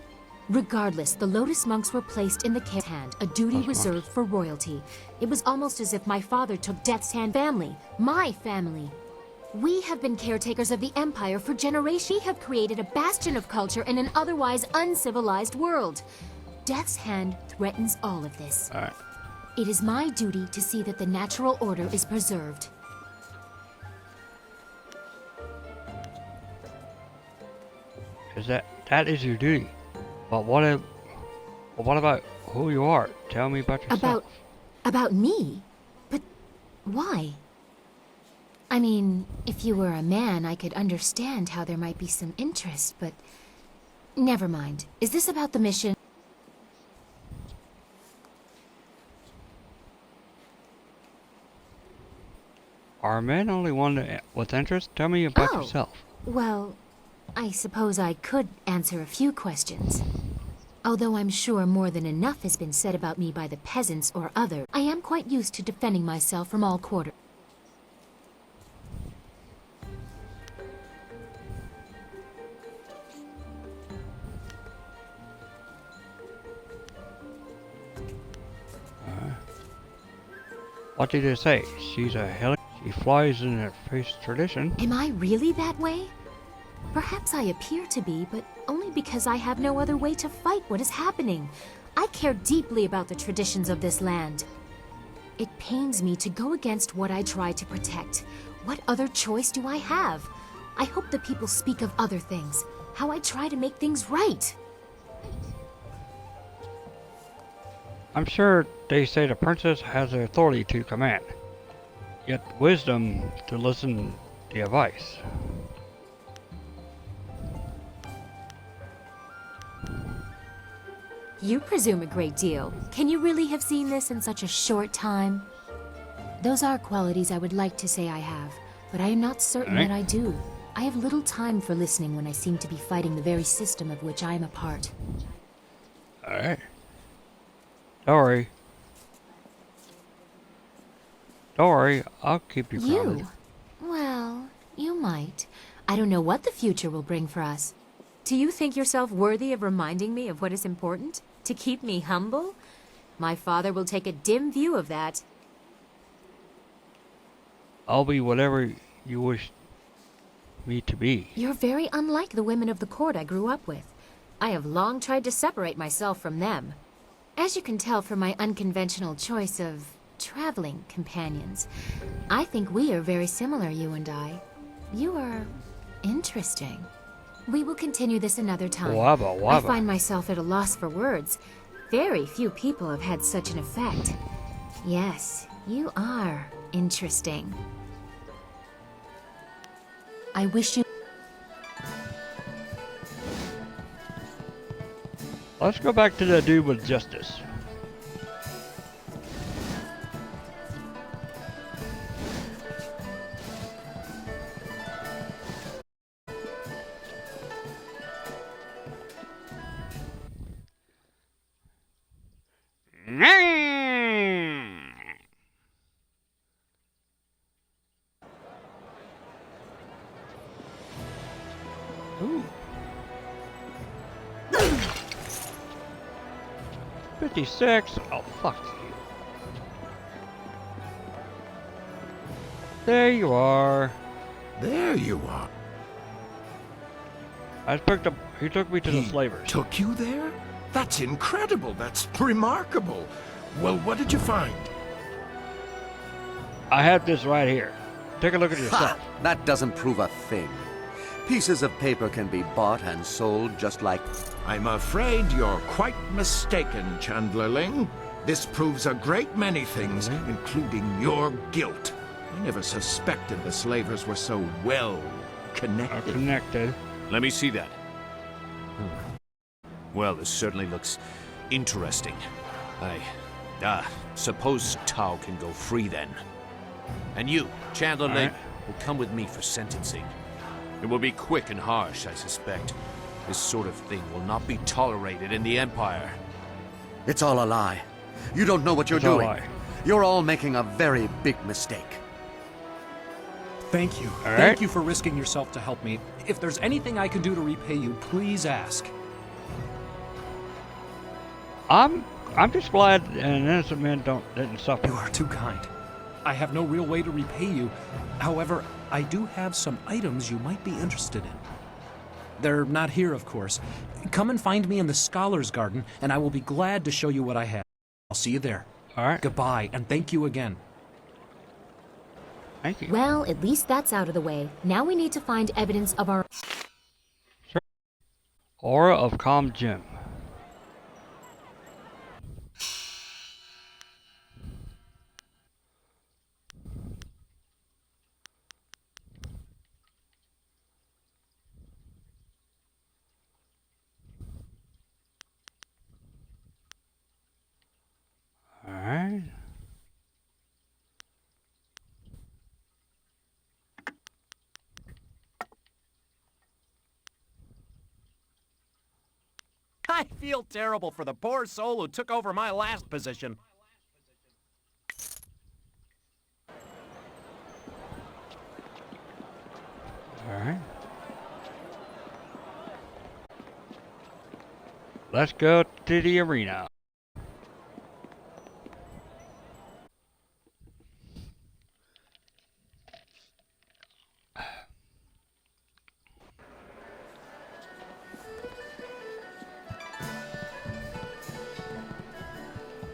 Regardless, the Lotus Monks were placed in the Death's Hand, a duty reserved for royalty. It was almost as if my father took Death's Hand family, my family. We have been caretakers of the Empire for generations. We have created a bastion of culture in an otherwise uncivilized world. Death's Hand threatens all of this. All right. It is my duty to see that the natural order is preserved. That is your duty. But what about who you are? Tell me about yourself. About me? But why? I mean, if you were a man, I could understand how there might be some interest, but never mind. Is this about the mission? Are men only one with interest? Tell me about yourself. Well, I suppose I could answer a few questions. Although I'm sure more than enough has been said about me by the peasants or others, I am quite used to defending myself from all quarters. What did it say? She's a hell. She flies in her face tradition. Am I really that way? Perhaps I appear to be, but only because I have no other way to fight what is happening. I care deeply about the traditions of this land. It pains me to go against what I try to protect. What other choice do I have? I hope the people speak of other things, how I try to make things right. I'm sure they say the princess has the authority to command, yet wisdom to listen to advice. You presume a great deal. Can you really have seen this in such a short time? Those are qualities I would like to say I have, but I am not certain that I do. I have little time for listening when I seem to be fighting the very system of which I am a part. Alright. Don't worry. Don't worry, I'll keep you grounded. Well, you might. I don't know what the future will bring for us. Do you think yourself worthy of reminding me of what is important? To keep me humble? My father will take a dim view of that. I'll be whatever you wish me to be. You're very unlike the women of the court I grew up with. I have long tried to separate myself from them. As you can tell from my unconventional choice of traveling companions, I think we are very similar, you and I. You are interesting. We will continue this another time. Wabba, wabba. I find myself at a loss for words. Very few people have had such an effect. Yes, you are interesting. I wish you... Let's go back to the dude with justice. Ooh. 56. Oh, fuck you. There you are. There you are. I just picked up. He took me to the slavers. Took you there? That's incredible. That's remarkable. Well, what did you find? I have this right here. Take a look at yourself. Ha! That doesn't prove a thing. Pieces of paper can be bought and sold just like... I'm afraid you're quite mistaken, Chandlerling. This proves a great many things, including your guilt. I never suspected the slavers were so well connected. Let me see that. Well, this certainly looks interesting. Suppose Tao can go free then. And you, Chandler Ling, will come with me for sentencing. It will be quick and harsh, I suspect. This sort of thing will not be tolerated in the Empire. It's all a lie. You don't know what you're doing. You're all making a very big mistake. Thank you. Thank you for risking yourself to help me. If there's anything I can do to repay you, please ask. I'm just glad an innocent man didn't suffer. You are too kind. I have no real way to repay you. However, I do have some items you might be interested in. They're not here, of course. Come and find me in the Scholars Garden, and I will be glad to show you what I have. I'll see you there. All right. Goodbye, and thank you again. Thank you. Well, at least that's out of the way. Now we need to find evidence of our... Aura of Calm Gem. Alright. I feel terrible for the poor soul who took over my last position. Alright. Let's go to the arena.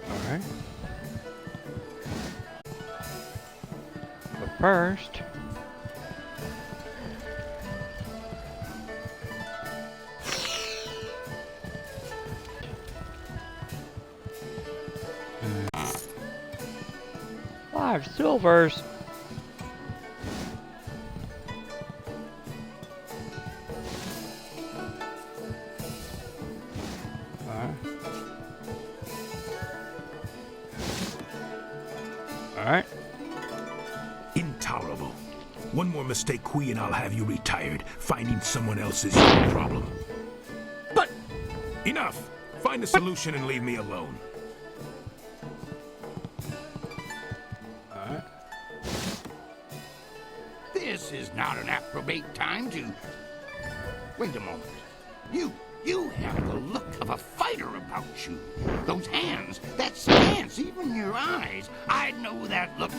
Alright. But first... $5 silvers. Alright. Alright. Intolerable. One more mistake, Kui, and I'll have you retired. Finding someone else is your problem. But... Enough! Find a solution and leave me alone. Alright. This is not an approbate time to... Wait a moment. You have the look of a fighter about you. Those hands, that stance, even your eyes. I'd know that look.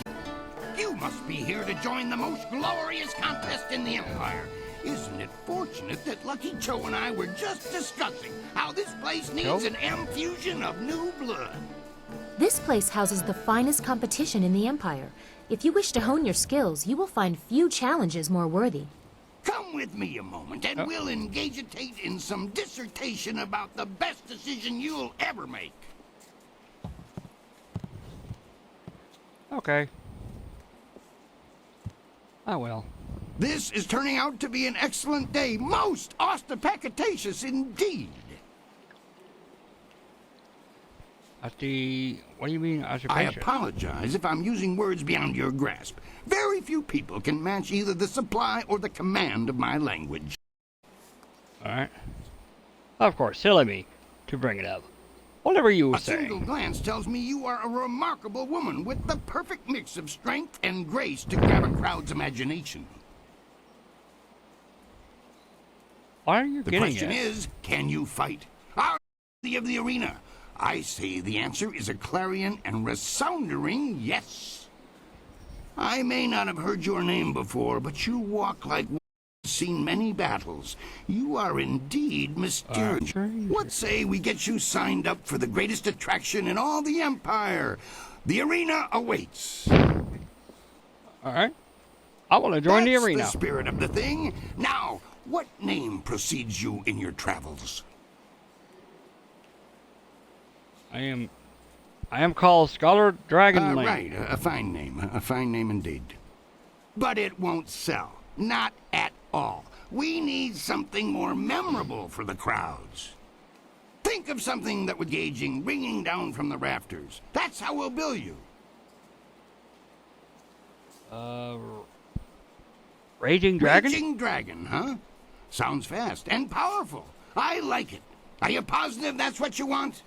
You must be here to join the most glorious contest in the Empire. Isn't it fortunate that Lucky Cho and I were just discussing how this place needs an infusion of new blood? This place houses the finest competition in the Empire. If you wish to hone your skills, you will find few challenges more worthy. Come with me a moment, and we'll engagitate in some dissertation about the best decision you'll ever make. Okay. I will. This is turning out to be an excellent day, most ostentatious indeed. What do you mean, I occupation? apologize if I'm using words beyond your grasp. Very few people can match either the supply or the command of my language. Alright. Of course, silly me to bring it up. Whatever you were A saying. single glance tells me you are a remarkable woman with the perfect mix of strength and grace to grab a crowd's imagination. Why are you The getting question it? is, can you fight? Are you of the arena? I say the answer is a clarion and resounding yes. I may not have heard your name before, but you walk like one who's seen many battles. You are indeed mysterious. What say we get you signed up for the greatest attraction in all the Empire? The arena awaits. Alright. I want to join the arena. That's the spirit of the thing. Now, what name precedes you in your travels? I am called Scholar Dragonlink. Right, a fine name indeed. But it won't sell, not at all. We need something more memorable for the crowds. Think of something that would gauging ringing down from the rafters. That's how we'll bill you. Raging Dragon? Raging Dragon, huh? Sounds fast and powerful. I like it. Are you positive that's what you want?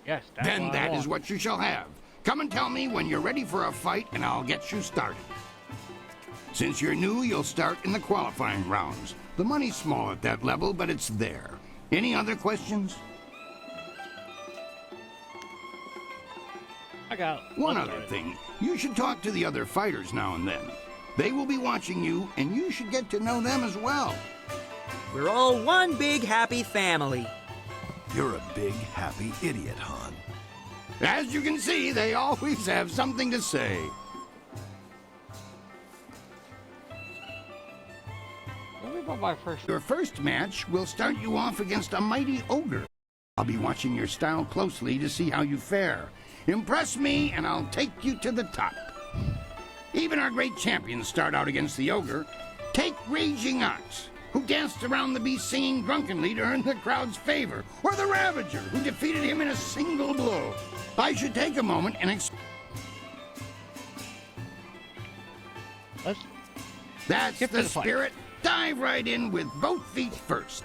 Yes, that's Then what I that want. is what you shall have. Come and tell me when you're ready for a fight, and I'll get you started. Since you're new, you'll start in the qualifying rounds. The money's small at that level, but it's there. Any other questions? I got one other thing. You should talk to the other fighters now and then. They will be watching you, and you should get to know them as well. We're all one big happy family. You're a big, happy idiot, Han. As you can see, they always have something to say. Your first match will start you off against a mighty ogre. I'll be watching your style closely to see how you fare. Impress me, and I'll take you to the top. Even our great champions start out against the ogre. Take Raging Ox, who danced around the beast singing drunkenly to earn the crowd's favor, or the Ravager, who defeated him in a single blow. I should take a moment and That's the spirit. Dive right in with both feet first.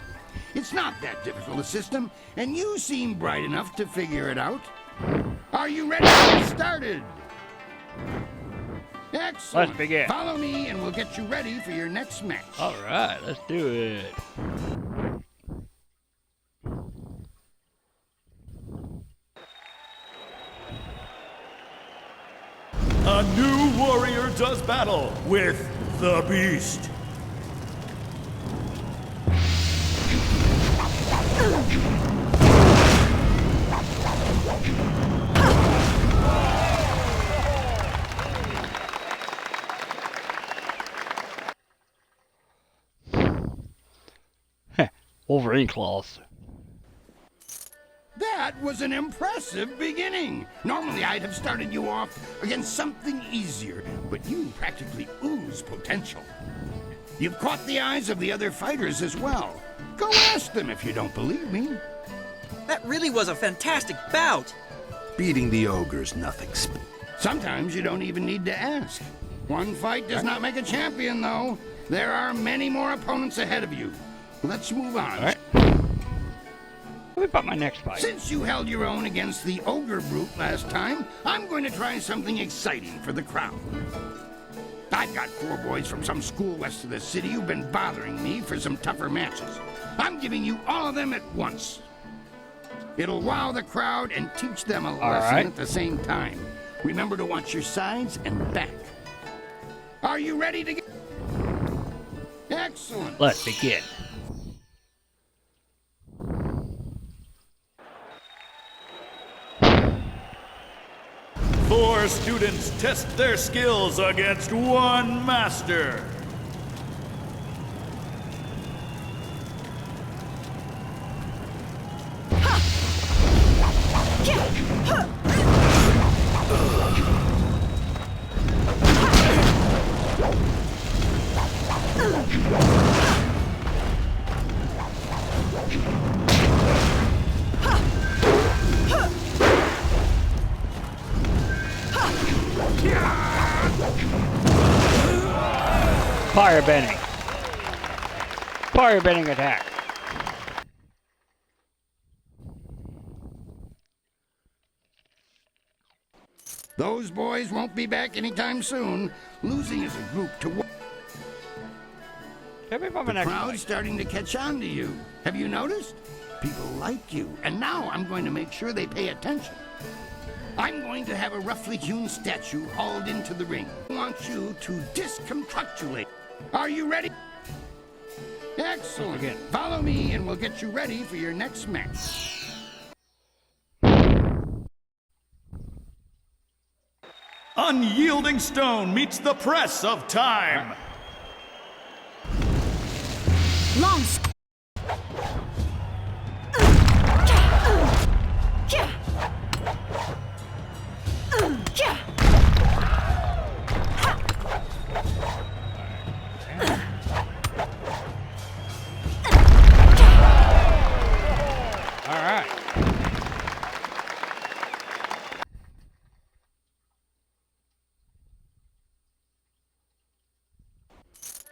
It's not that difficult a system, and you seem bright enough to figure it out. Are you ready to get started? Excellent. Let's begin. Follow me, and we'll get you ready for your next match. All right, let's do it. A new warrior does battle with the beast. Wolverine claws. That was an impressive beginning. Normally, I'd have started you off against something easier, but you practically ooze potential. You've caught the eyes of the other fighters as well. Go ask them if you don't believe me. That That really was a fantastic bout. Beating the ogre's nothing Sometimes you don't even need to ask. One fight does not make a champion, though. There are many more opponents ahead of you. Let's move on. All right. What about my next fight? Since you held your own against the ogre brute last time, I'm going to try something exciting for the crowd. I've got 4 boys from some school west of the city who've been bothering me for some tougher matches. I'm giving you all of them at once. It'll wow the crowd and teach them a lesson at the same time. Remember to watch your sides and back. Are you ready to get... Excellent. Let's begin. Four students test their skills against one master. Firebending. Firebending attack. Those boys won't be back anytime soon. Losing as a group to one. The crowd's starting to catch on to you. Have you noticed? People like you, and now I'm going to make sure they pay attention. I'm going to have a roughly hewn statue hauled into the ring. I want you to disconstructulate. Are you ready? Excellent. Follow me and we'll get you ready for your next match. Unyielding stone meets the press of time. Long. All right.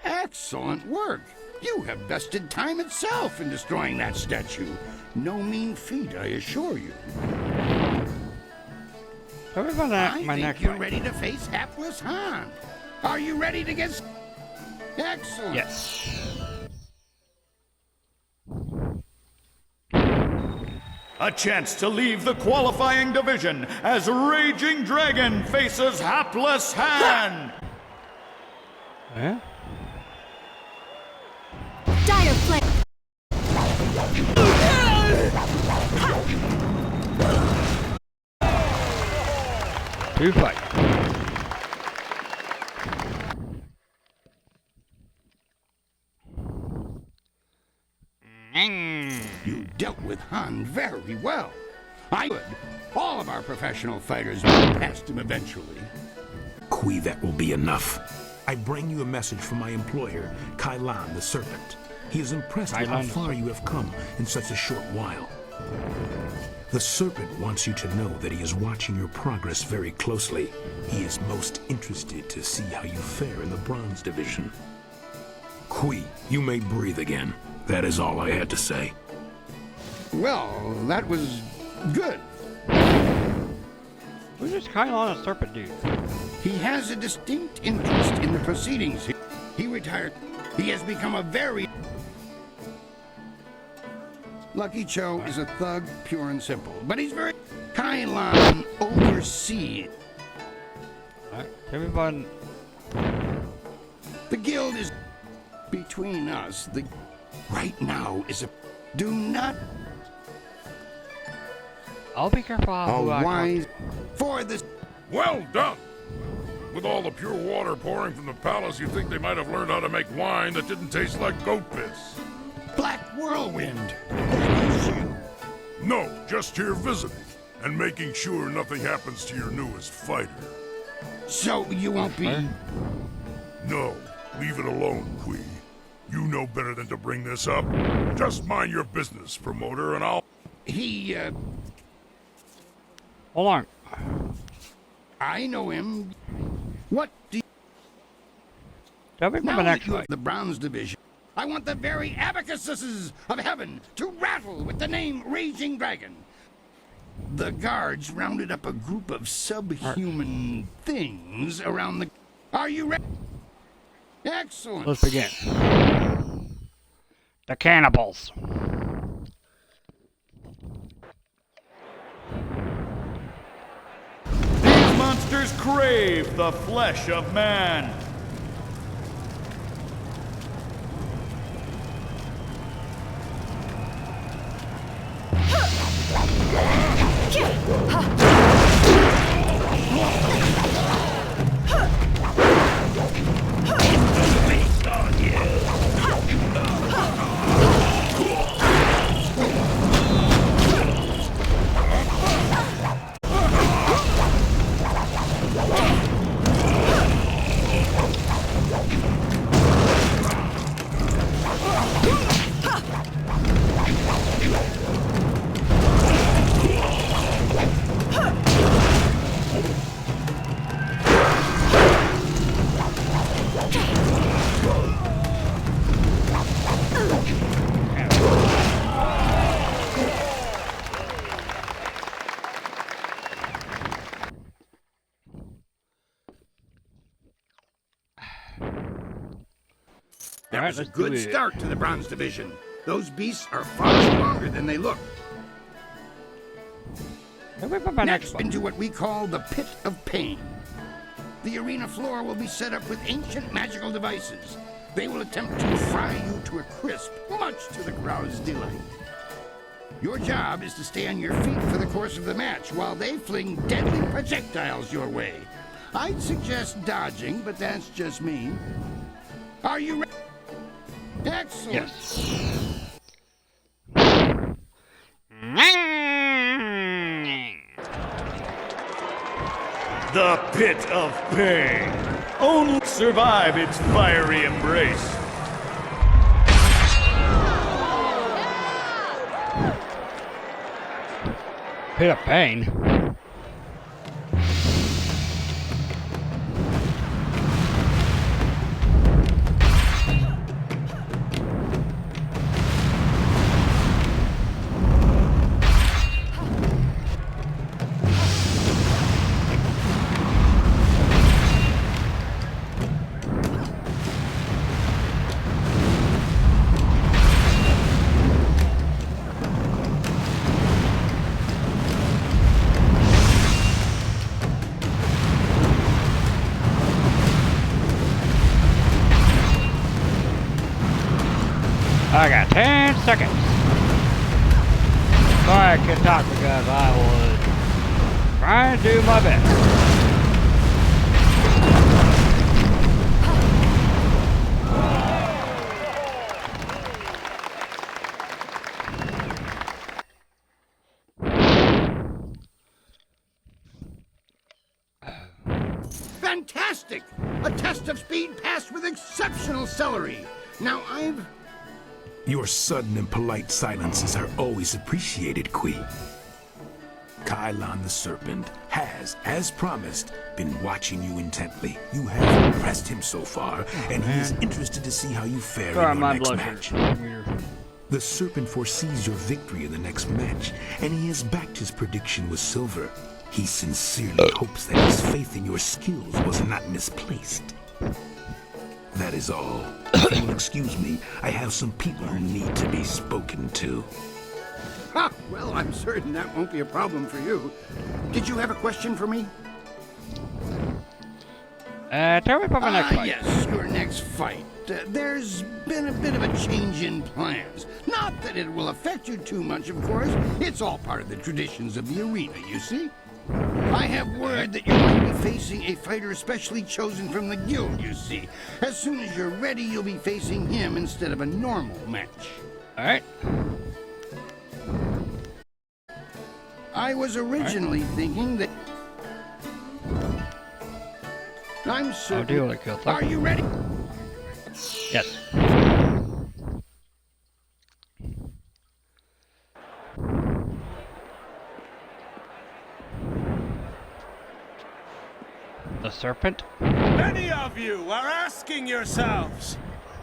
Excellent work. You have bested time itself in destroying that statue. No mean feat, I assure you. What about that? I think you're ready to face hapless Han. Are you ready to get... Excellent. Yes. A chance to leave the qualifying division as Raging Dragon faces Hapless Han. Yeah? Dire flame. Two fight. You dealt with Han very well. I would. All of our professional fighters will past him eventually. Kui, that will be enough. I bring you a message from my employer, Kailan the Serpent. He is impressed with how far you have come in such a short while. The Serpent wants you to know that he is watching your progress very closely. He is most interested to see how you fare in the Bronze Division. Kui, you may breathe again. That is all I had to say. Well, that was good. Who's this Kylon a Serpent dude? He has a distinct interest in the proceedings. He retired. He has become a very... Lucky Cho is a thug, pure and simple, but he's very... Kylon overseas. Everyone... The guild is... Between us, the... Right now is a... Do not... I'll be careful who I wise... For this... Well done! With all the pure water pouring from the palace, you'd think they might have learned how to make wine that didn't taste like goat piss. Black Whirlwind! That is you. No, just here visiting, and making sure nothing happens to your newest fighter. So you won't be... No, leave it alone, Kui. You know better than to bring this up. Just mind your business, promoter, and I'll... He, Hold on. I know him. What do you... Tell me about Now the that next you fight. have the Browns division, I want the very abacuses of heaven to rattle with the name Raging Dragon. The guards rounded up a group of subhuman things around the... Are you ready? Excellent. Let's begin. The cannibals. These monsters crave the flesh of man. That was a good start to the Bronze Division. Those beasts are far stronger than they look. Next, into what we call the Pit of Pain. The arena floor will be set up with ancient magical devices. They will attempt to fry you to a crisp, much to the crowd's delight. Your job is to stay on your feet for the course of the match while they fling deadly projectiles your way. I'd suggest dodging, but that's just me. Are you ready? Excellent. Yes. The Pit of Pain. Only survive its fiery embrace. Pit of Pain. I got 10 seconds. Sorry I couldn't talk because I was trying to do my best. Fantastic! A test of speed passed with exceptional celery. Now Your sudden and polite silences are always appreciated, Kui. Kylon the Serpent has, as promised, been watching you intently. You have impressed him so far, and he is interested to see how you fare in your next match. The Serpent foresees your victory in the next match, and he has backed his prediction with silver. He sincerely hopes that his faith in your skills was not misplaced. That is all. If you'll excuse me, I have some people who need to be spoken to. Ha! Well, I'm certain that won't be a problem for you. Did you have a question for me? Tell me about my next fight. Yes, your next fight. There's been a bit of a change in plans. Not that it will affect you too much, of course. It's all part of the traditions of the arena, you see. I have word that you might be facing a fighter specially chosen from the guild, you see. As soon as you're ready, you'll be facing him instead of a normal match. Alright. I was originally thinking that... I'm certain... Are you ready? Yes. The serpent? Many of you are asking yourselves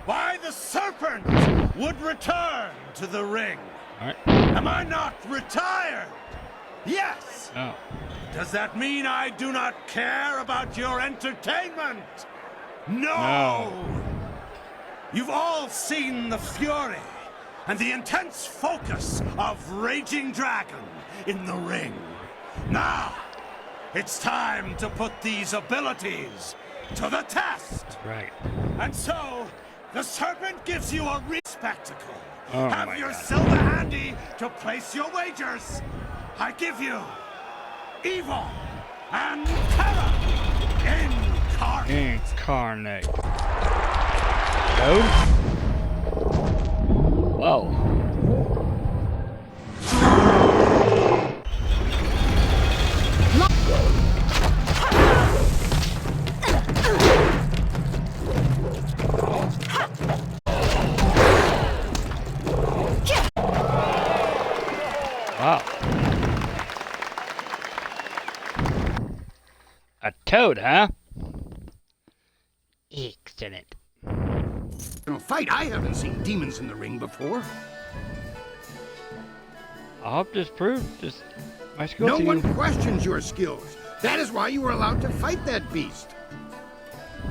why the serpent would return to the ring. All right. Am I not retired? Yes. No. Does that mean I do not care about your entertainment? No. You've all seen the fury and the intense focus of Raging Dragon in the ring. Now, it's time to put these abilities to the test. Right. And so, the serpent gives you a real spectacle. Oh Have my your God. silver handy to place your wagers. I give you evil and terror incarnate. Incarnate. Toad? Whoa. Wow. A toad, huh? Excellent. In a fight, I haven't seen demons in the ring before. I hope this proves just my skill No to one you. questions your skills. That is why you were allowed to fight that beast.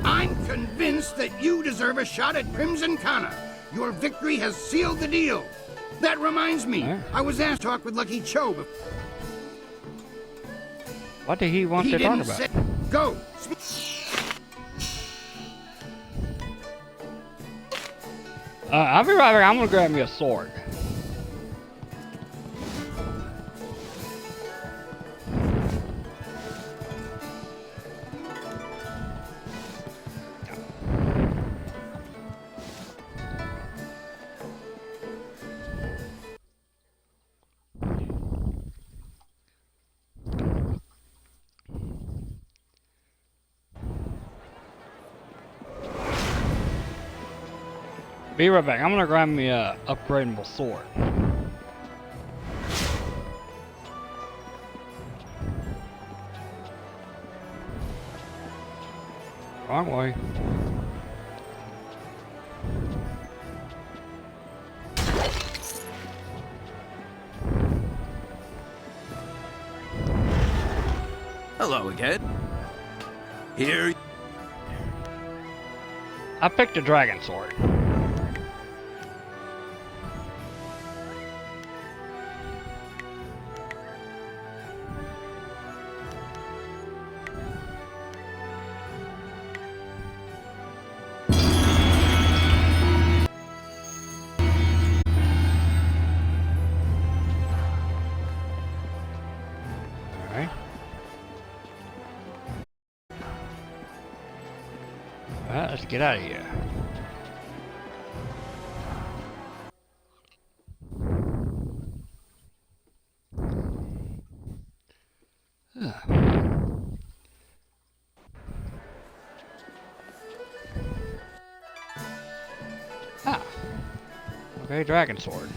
I'm convinced that you deserve a shot at Crimson Kana. Your victory has sealed the deal. That reminds me, I was asked to talk with Lucky Cho. What did he want to talk about? Go. I'll be right back. I'm gonna grab me a sword. Be right back. I'm gonna grab me a upgradable sword. Wrong way. Hello again. Here. I picked a dragon sword. Alright, let's get out of here. Ah. Okay, dragon sword.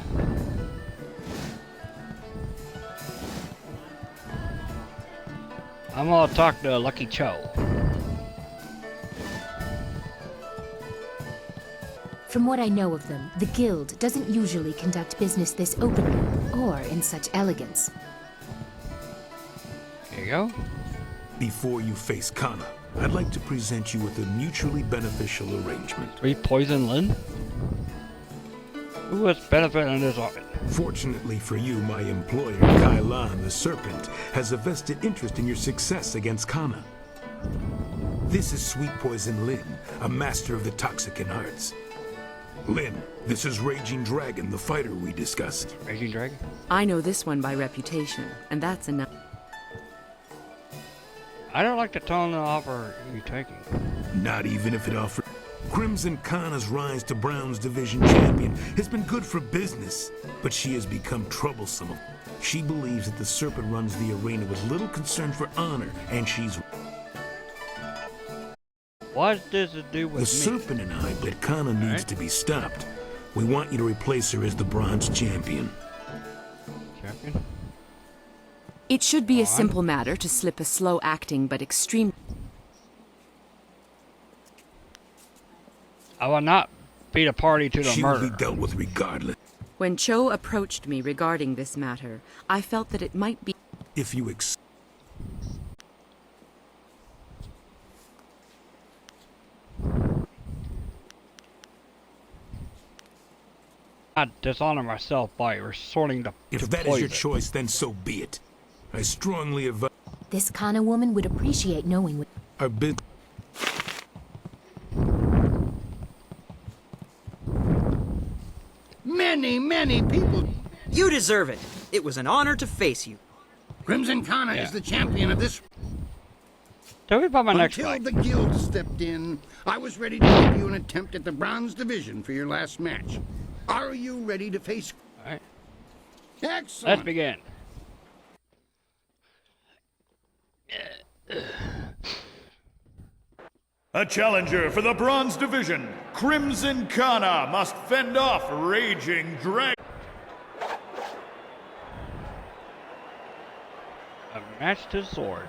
I'm gonna talk to Lucky Cho. From what I know of them, the Guild doesn't usually conduct business this openly, or in such elegance. Here you go. Before you face Kana, I'd like to present you with a mutually beneficial arrangement. 3 poison Lin? Who has benefit in this audit? Fortunately for you, my employer, Kai Lan, the Serpent, has a vested interest in your success against Kana. This is Sweet Poison Lin, a master of the Toxicant arts. Lin, this is Raging Dragon, the fighter we discussed. Raging Dragon? I know this one by reputation, and that's enough. I don't like the tone of offer you're taking. Not even if it offers. Crimson Kana's rise to Brown's division champion has been good for business, but she has become troublesome. She believes that the Serpent runs the arena with little concern for honor, and she's... What does it do with The me? Serpent and I believe Kana needs to be stopped. We want you to replace her as the bronze champion. Champion? It should be a simple matter to slip a slow-acting but extreme... I will not be the party to the She murder. will be dealt with regardless. When Cho approached me regarding this matter, I felt that it might be... If you Not dishonor myself by resorting to If that is your choice, then so be it. I strongly advise... This kind of woman would appreciate knowing... Our business... Many people. You deserve it. It was an honor to face you. Crimson Kana is the champion of this. Tell me about my next Until fight. the guild stepped in, I was ready to give you an attempt at the bronze division for your last match. Are you ready to face? All right. Excellent. Let's begin. A challenger for the bronze division, Crimson Kana must fend off Raging Dragon. A match to sword.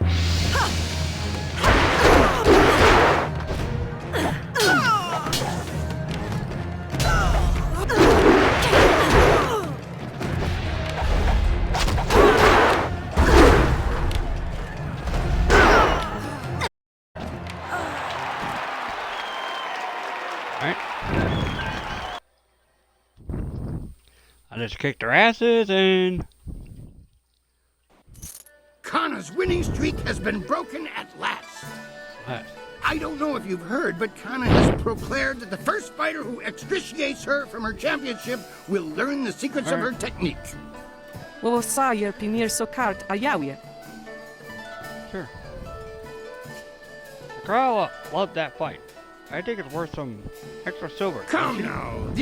I just kicked their asses and... Kana's winning streak has been broken at last. What? I don't know if you've heard, but Kana has proclaimed that the first fighter who extriciates her from her championship will learn the secrets of her technique. Sure. The crowd loved that fight. I think it's worth some extra silver. Come now.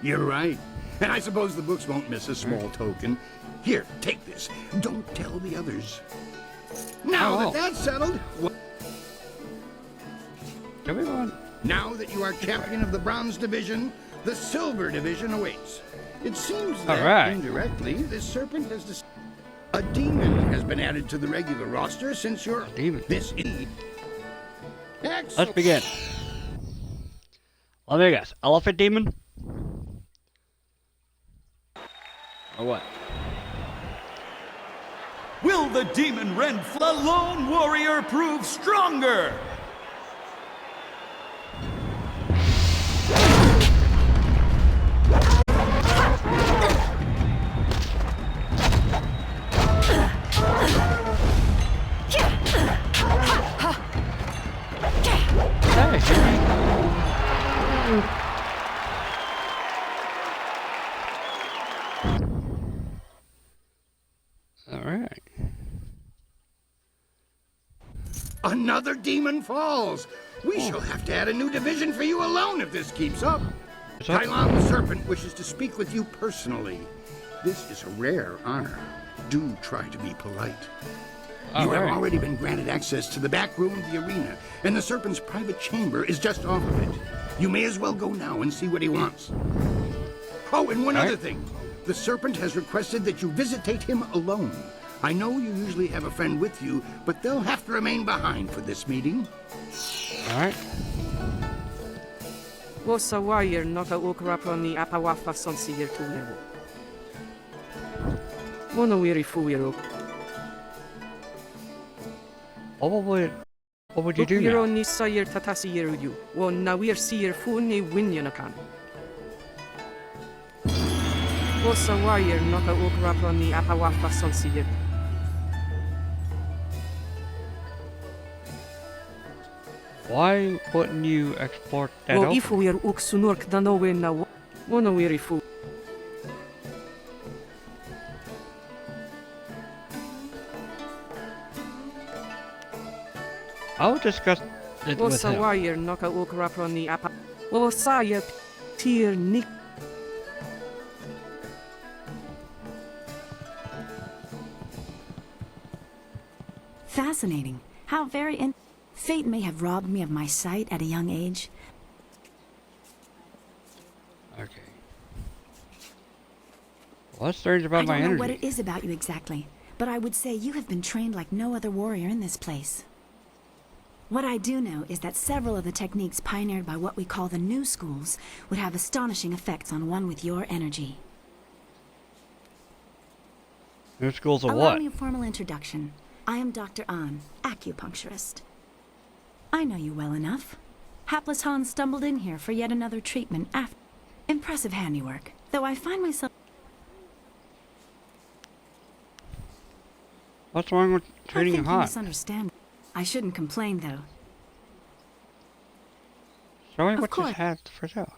You're right. And I suppose the books won't miss a small token. Here, take this. Don't tell the others. Now that that's settled... Now that you are champion of the bronze division, the silver division awaits. It seems that, indirectly, this serpent has... A demon has been added to the regular roster since you're... This is... Excellent. Let's begin. Let me guess. Elephant demon? Or what? Will the demon the lone warrior prove stronger? Alright. Another demon falls. We shall have to add a new division for you alone if this keeps up. Kailan the Serpent wishes to speak with you personally. This is a rare honor. Do try to be polite. You have already been granted access to the back room of the arena, and the Serpent's private chamber is just off of it. You may as well go now and see what he wants. Oh, and one other thing. The Serpent has requested that you visitate him alone. I know you usually have a friend with you, but they'll have to remain behind for this meeting. Alright. Wosa wire naka ukraponi apawafa sonsiyer tuyewo. Wono wiri fuiro. What would you do now? Ukiro ni sayer tatasi yeru. Won nawir siyer funi winyanakan. Wosa wire naka ukraponi apawafa sonsiyer. Why wouldn't you export that Wo open? ifu yer uksunurk danowe na wono wiri fu. I'll discuss it with Wosa him. wire naka ukraponi apa. Wosa yer tier nik. Fascinating. How very Fate may have robbed me of my sight at a young age. Okay. What's strange about my I don't know energy? what it is about you exactly, but I would say you have been trained like no other warrior in this place. What I do know is that several of the techniques pioneered by what we call the new schools would have astonishing effects on one with your energy. New schools of Allow what? me a formal introduction. I am Dr. An, acupuncturist. I know you well enough. Hapless Hans stumbled in here for yet another treatment after. Impressive handiwork, though I find myself... What's wrong with treating I think you hot? misunderstand. I shouldn't complain, though. Show me Of what course. this has for sale.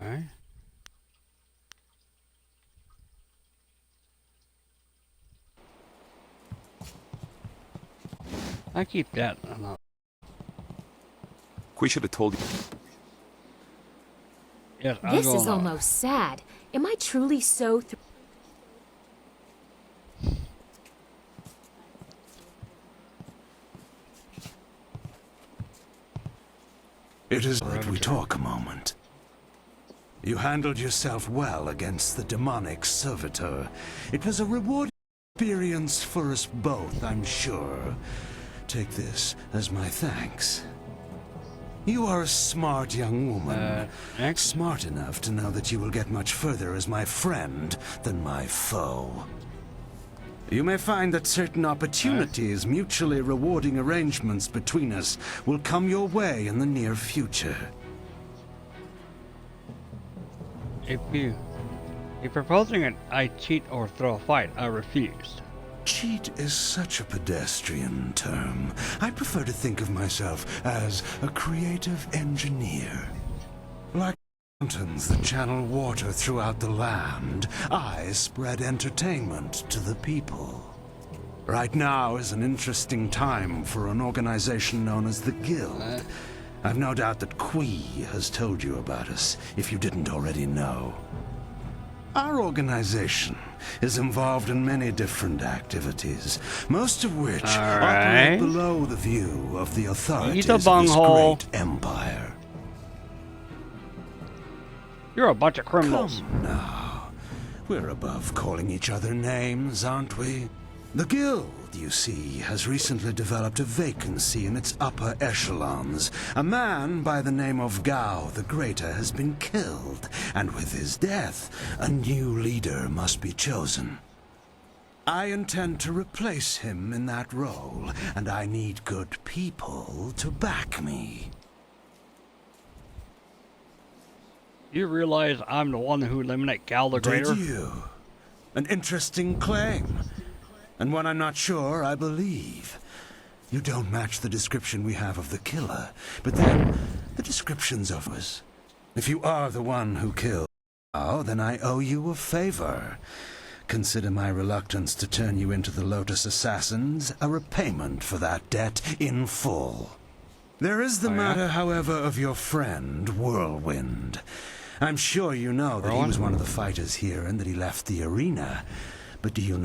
Alright. I keep that. We should have told you. Yes, I'm This going is on. almost sad. Am I truly so It is that we talk a moment. You handled yourself well against the demonic servitor. It was a rewarding experience for us both, I'm sure. Take this as my thanks. You are a smart young woman. Smart enough to know that you will get much further as my friend than my foe. You may find that certain opportunities, mutually rewarding arrangements between us, will come your way in the near future. If you're proposing it, I cheat or throw a fight. I refused. Cheat is such a pedestrian term. I prefer to think of myself as a creative engineer. Like mountains that channel water throughout the land, I spread entertainment to the people. Right now is an interesting time for an organization known as the Guild. I've no doubt that Kui has told you about us, if you didn't already know. Our organization is involved in many different activities, most of which operate below the view of the authorities of this great empire. You're a bunch of criminals. Come now. We're above calling each other names, aren't we? The Guild, you see, has recently developed a vacancy in its upper echelons. A man by the name of Gao the Greater has been killed, and with his death, a new leader must be chosen. I intend to replace him in that role, and I need good people to back me. You realize I'm the one who eliminated Gal the Greater? Did you? An interesting claim. And one I'm not sure I believe. You don't match the description we have of the killer, but then the descriptions of us. If you are the one who killed Gao, then I owe you a favor. Consider my reluctance to turn you into the Lotus Assassins a repayment for that debt in full. There is the matter, however, of your friend, Whirlwind. I'm sure you know that he was one of the fighters here and that he left the arena. But do you know?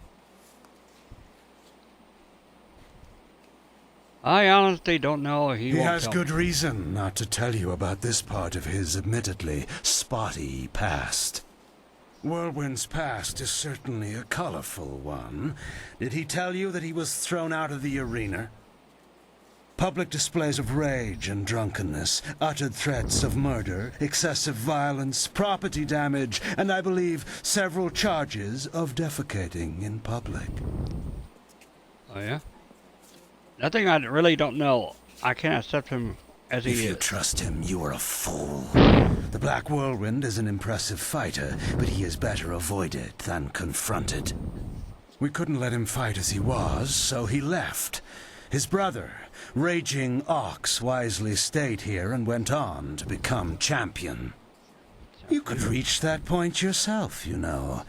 I honestly don't know. He has good reason not to tell you about this part of his admittedly spotty past. Whirlwind's past is certainly a colorful one. Did he tell you that he was thrown out of the arena? Public displays of rage and drunkenness, uttered threats of murder, excessive violence, property damage, and I believe several charges of defecating in public. Oh, yeah? Nothing I really don't know. I can't accept him as he is. If you trust him, you are a fool. The Black Whirlwind is an impressive fighter, but he is better avoided than confronted. We couldn't let him fight as he was, so he left. His brother, Raging Ox, wisely stayed here and went on to become champion. You could reach that point yourself, you know.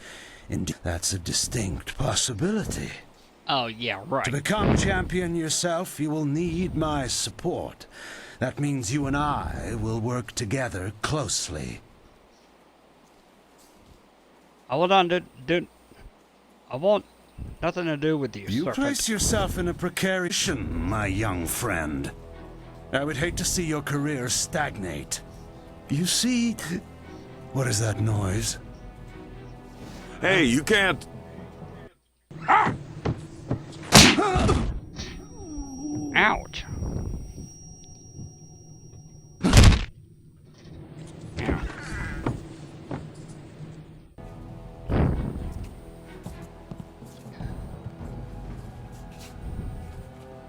Indeed, that's a distinct possibility. Oh, yeah, right. To become champion yourself, you will need my support. That means you and I will work together closely. Hold on, dude. I won't Nothing to do with you, You serpent. place yourself in a precarious position, my young friend. I would hate to see your career stagnate. You see... What is that noise? Hey, you can't... Ouch.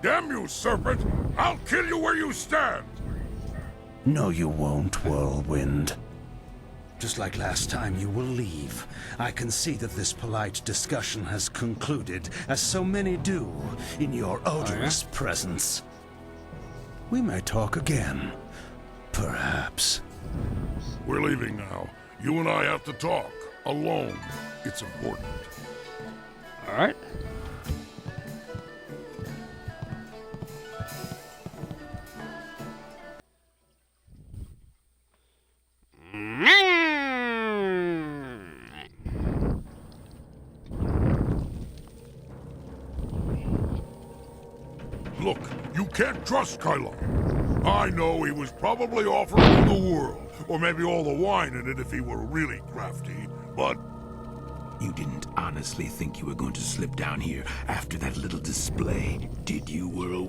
Damn you, serpent! I'll kill you where you stand! No, you won't, Whirlwind. Just like last time, you will leave. I can see that this polite discussion has concluded, as so many do, in your odorous presence. We may talk again. Perhaps. We're leaving now. You and I have to talk. Alone. It's important. Alright. Look, you can't trust Kylon. I know he was probably offering you the world, or maybe all the wine in it if he were really crafty, but... You didn't honestly think you were going to slip down here after that little display, did you, Whirl?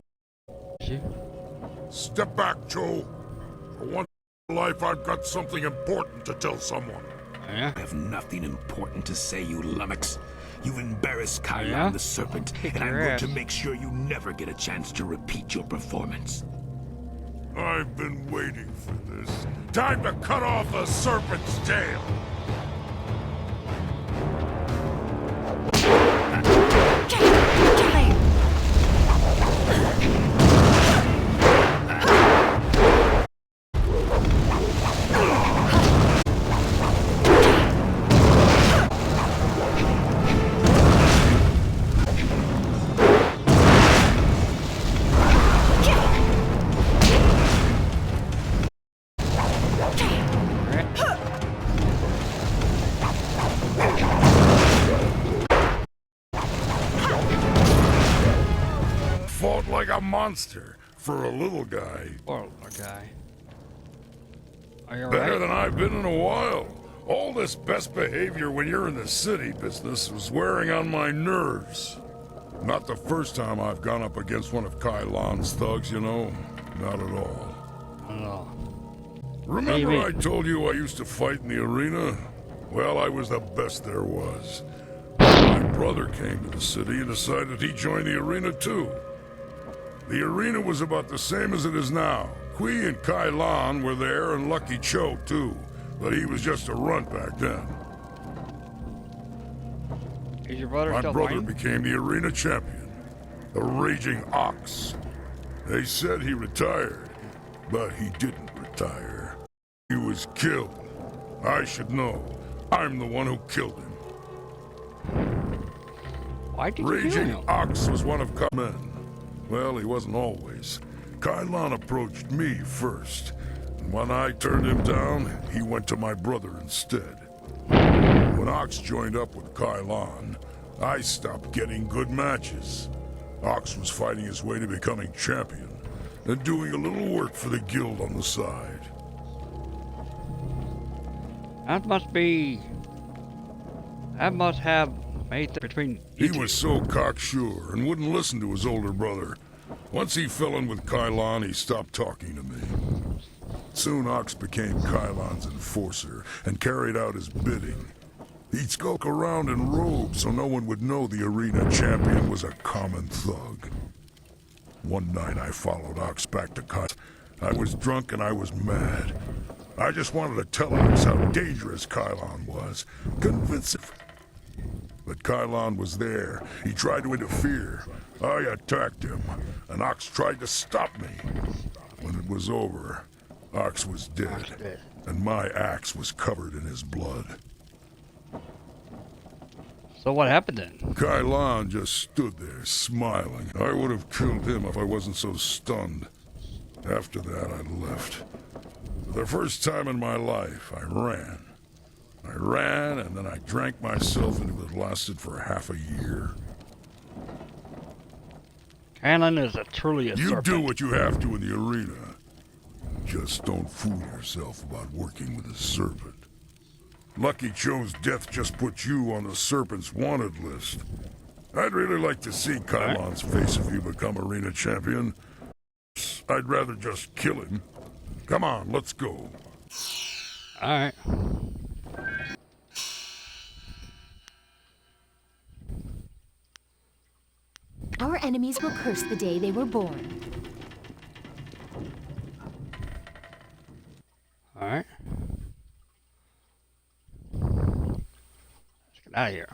Step back, Joe. For once in my life, I've got something important to tell someone. I have nothing important to say, you lummox. You've embarrassed Kylon the Serpent, and I'm going to make sure you never get a chance to repeat your performance. I've been waiting for this. Time to cut off the serpent's tail. Fought like a monster for a little guy. Or a guy. Are you Better alright? than I've been in a while. All this best behavior when you're in the city business was wearing on my nerves. Not the first time I've gone up against one of Kylon's thugs, you know. Not at all. No. Remember Maybe. I told you I used to fight in the arena? Well, I was the best there was. My brother came to the city and decided he'd join the arena too. The arena was about the same as it is now. Kui and Kylon were there and Lucky Cho too, but he was just a runt back then. Is your brother My still brother fighting? became the arena champion, the Raging Ox. They said he retired, but he didn't retire. He was killed. I should know. I'm the one who killed him. Why did you kill Raging him? Ox was one of Kylon's men. Well, he wasn't always. Kylon approached me first, and when I turned him down, he went to my brother instead. When Ox joined up with Kylon, I stopped getting good matches. Ox was fighting his way to becoming champion, and doing a little work for the guild on the side. That must be... That must have made the between... He was so cocksure and wouldn't listen to his older brother. Once he fell in with Kylon, he stopped talking to me. Soon Ox became Kylon's enforcer and carried out his bidding. He'd skulk around in robes so no one would know the arena champion was a common thug. One night I followed Ox back to Kylon. I was drunk and I was mad. I just wanted to tell Ox how dangerous Kylon was. Convince him. But Kylon was there. He tried to interfere. I attacked him, and Ox tried to stop me. When it was over, Ox was dead, and my axe was covered in his blood. So what happened then? Kylon just stood there, smiling. I would have killed him if I wasn't so stunned. After that, I left. For the first time in my life, I ran. I ran, and then I drank myself into it. Lasted for half a year. Kylan is truly a You serpent. do what you have to in the arena. Just don't fool yourself about working with a serpent. Lucky Cho's death just put you on the Serpent's wanted list. I'd really like to see Kylan's face if you become arena champion. I'd rather just kill him. Come on, let's go. Alright. Our enemies will curse the day they were born. Alright. Let's get out of here.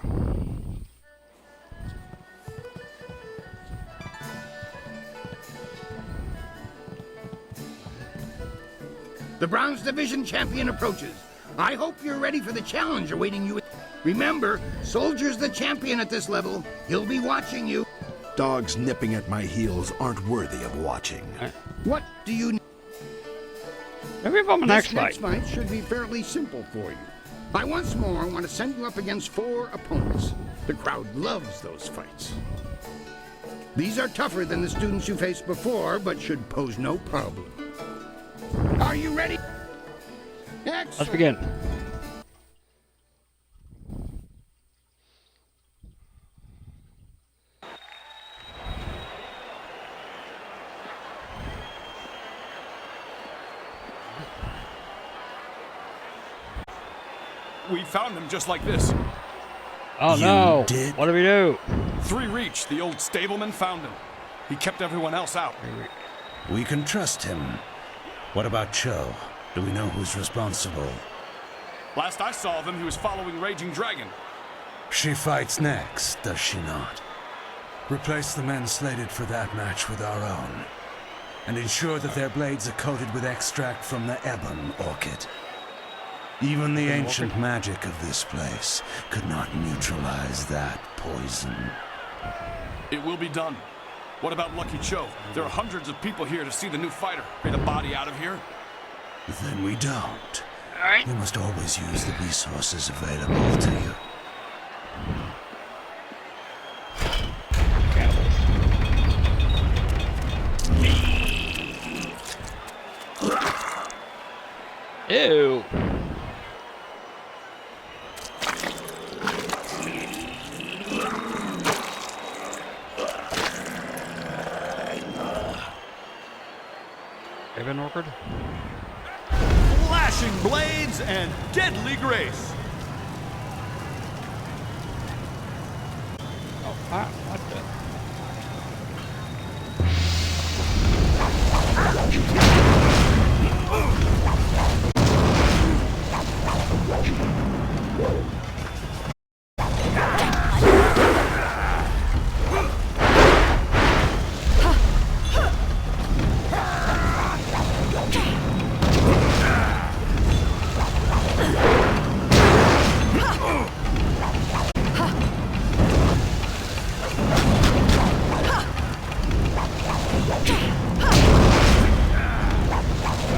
The Bronze Division champion approaches. I hope you're ready for the challenge awaiting you. Remember, Soldier's the champion at this level. He'll be watching you. Dogs nipping at my heels aren't worthy of watching. What do you... Maybe if I'm an This next fight should be fairly simple for you. I once more want to send you up against 4 opponents. The crowd loves those fights. These are tougher than the students you faced before, but should pose no problem. Are you ready? Excellent. Let's begin. We found him just like this. Oh no! What do we do? 3 Reach, the old stableman, found him. He kept everyone else out. We can trust him. What about Cho? Do we know who's responsible? Last I saw of him, he was following Raging Dragon. She fights next, does she not? Replace the men slated for that match with our own, and ensure that their blades are coated with extract from the ebon orchid. Even the ancient magic of this place could not neutralize that poison. It will be done. What about Lucky Cho? There are hundreds of people here to see the new fighter. Get a body out of here? Then we don't. You must always use the resources available to you. Ew. Ebon orchid? Flashing blades and deadly grace. Oh, what the?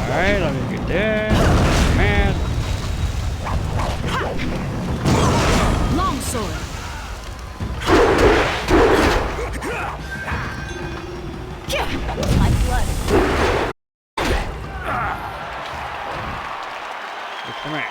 Alright, let me get there. Man. Longsword. My blood. It's the man.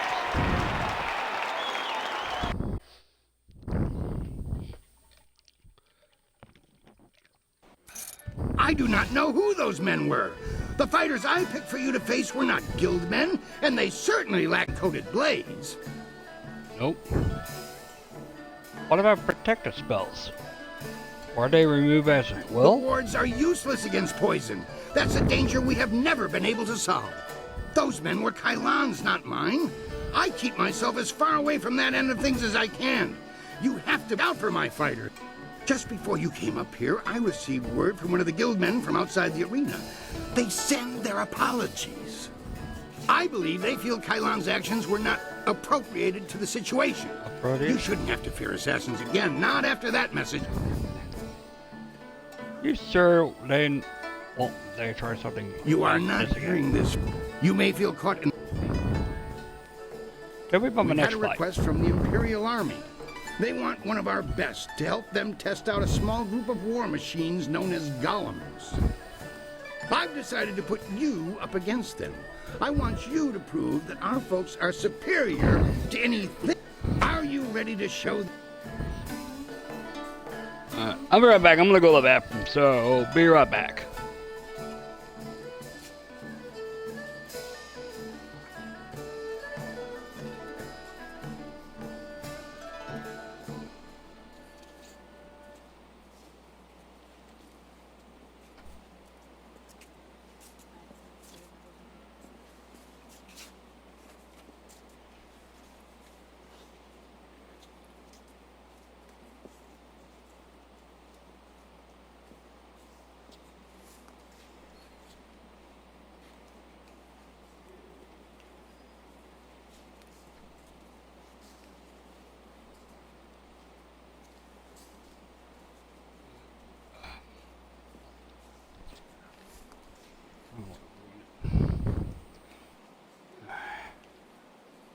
I do not know who those men were. The fighters I picked for you to face were not guild men, and they certainly lack coated blades. Nope. What about protective spells? Or they remove as well? The wards are useless against poison. That's a danger we have never been able to solve. Those men were Kylan's, not mine. I keep myself as far away from that end of things as I can. You have to out for my fighter. Just before you came up here, I received word from one of the guildmen from outside the arena. They send their apologies. I believe they feel Kylan's actions were not appropriated to the situation. You shouldn't have to fear assassins again, not after that message. You sure they won't they try something? You are like not this again? hearing this. You may feel caught in... We've had a request from the Imperial Army. They want one of our best to help them test out a small group of war machines known as golems. I've decided to put you up against them. I want you to prove that our folks are superior to anything. Are you ready to show them? I'll be right back. I'm gonna go to the bathroom, so be right back.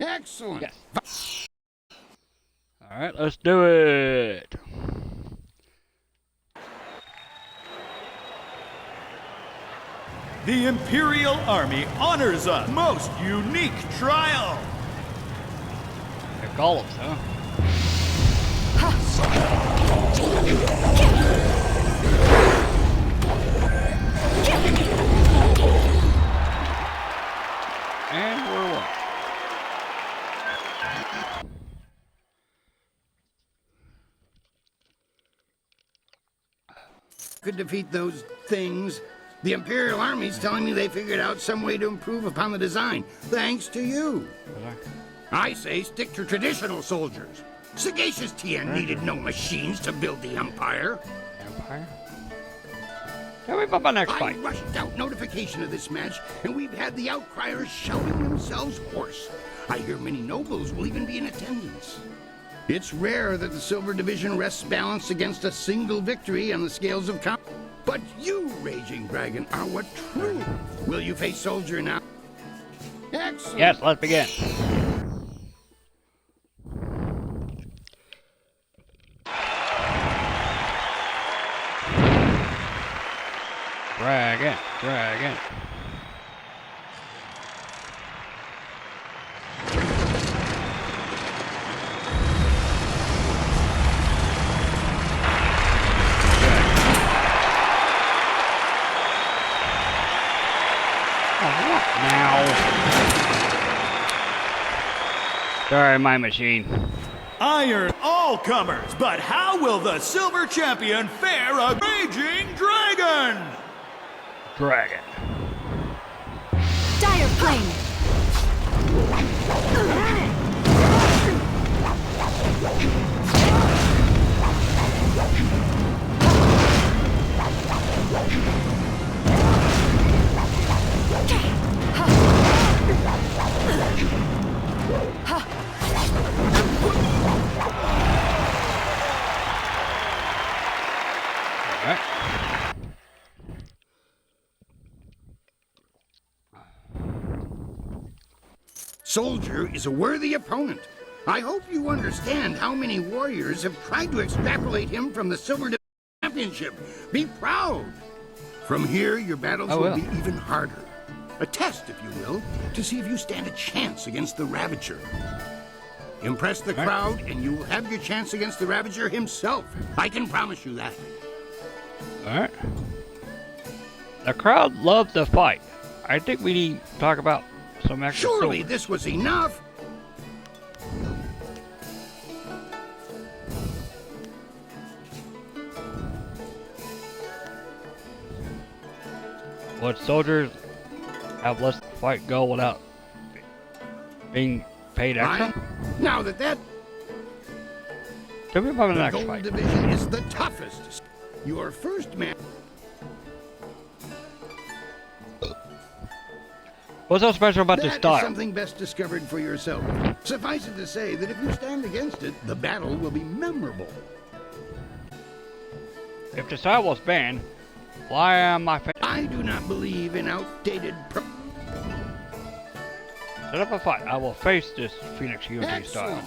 Excellent. Yes. All right, let's do it. The Imperial Army honors a most unique trial. They're golems, huh? And we're one. Could defeat those things. The Imperial Army's telling me they figured out some way to improve upon the design, thanks to you. I say stick to traditional soldiers. Sagacious Tien needed no machines to build the Empire. Empire? Tell me about my next fight. I rushed out notification of this match, and we've had the outcriers shouting themselves hoarse. I hear many nobles will even be in attendance. It's rare that the Silver Division rests balanced against a single victory on the scales of combat. But you, Raging Dragon, are what true. Will you face Soldier now? Excellent. Yes, let's begin. Dragon, dragon. Sorry, my machine. Iron all comers, but how will the Silver Champion fare a Raging Dragon? Dragon. Dire Flame! Soldier is a worthy opponent. I hope you understand how many warriors have tried to extrapolate him from the Silver Championship. Be proud. From here, your battles will be even harder. A test, if you will, to see if you stand a chance against the Ravager. Impress the crowd, and you will have your chance against the Ravager himself. I can promise you that. Alright. The crowd loved the fight. I think we need to talk about some extra Surely silver. this was enough. Would soldiers have let the fight go without being paid extra? Now that Tell me about the next Gold fight. Division is the toughest. Your first man. What's so special about this That style? is something best discovered for yourself. Suffice it to say that if you stand against it, the battle will be memorable. If the style was banned, why am I? I do not believe in outdated. Set up a fight. I will face this Phoenix Unity style.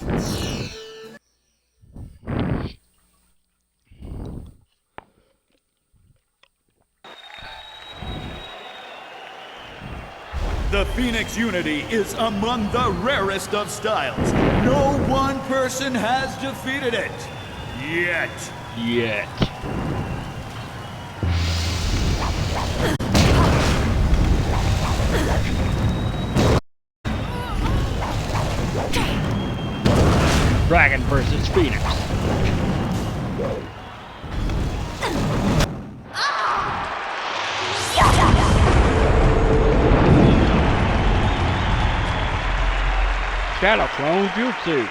The Phoenix Unity is among the rarest of styles. No one person has defeated it. Yet. Dragon versus Phoenix. Shadow Clone Jutsus.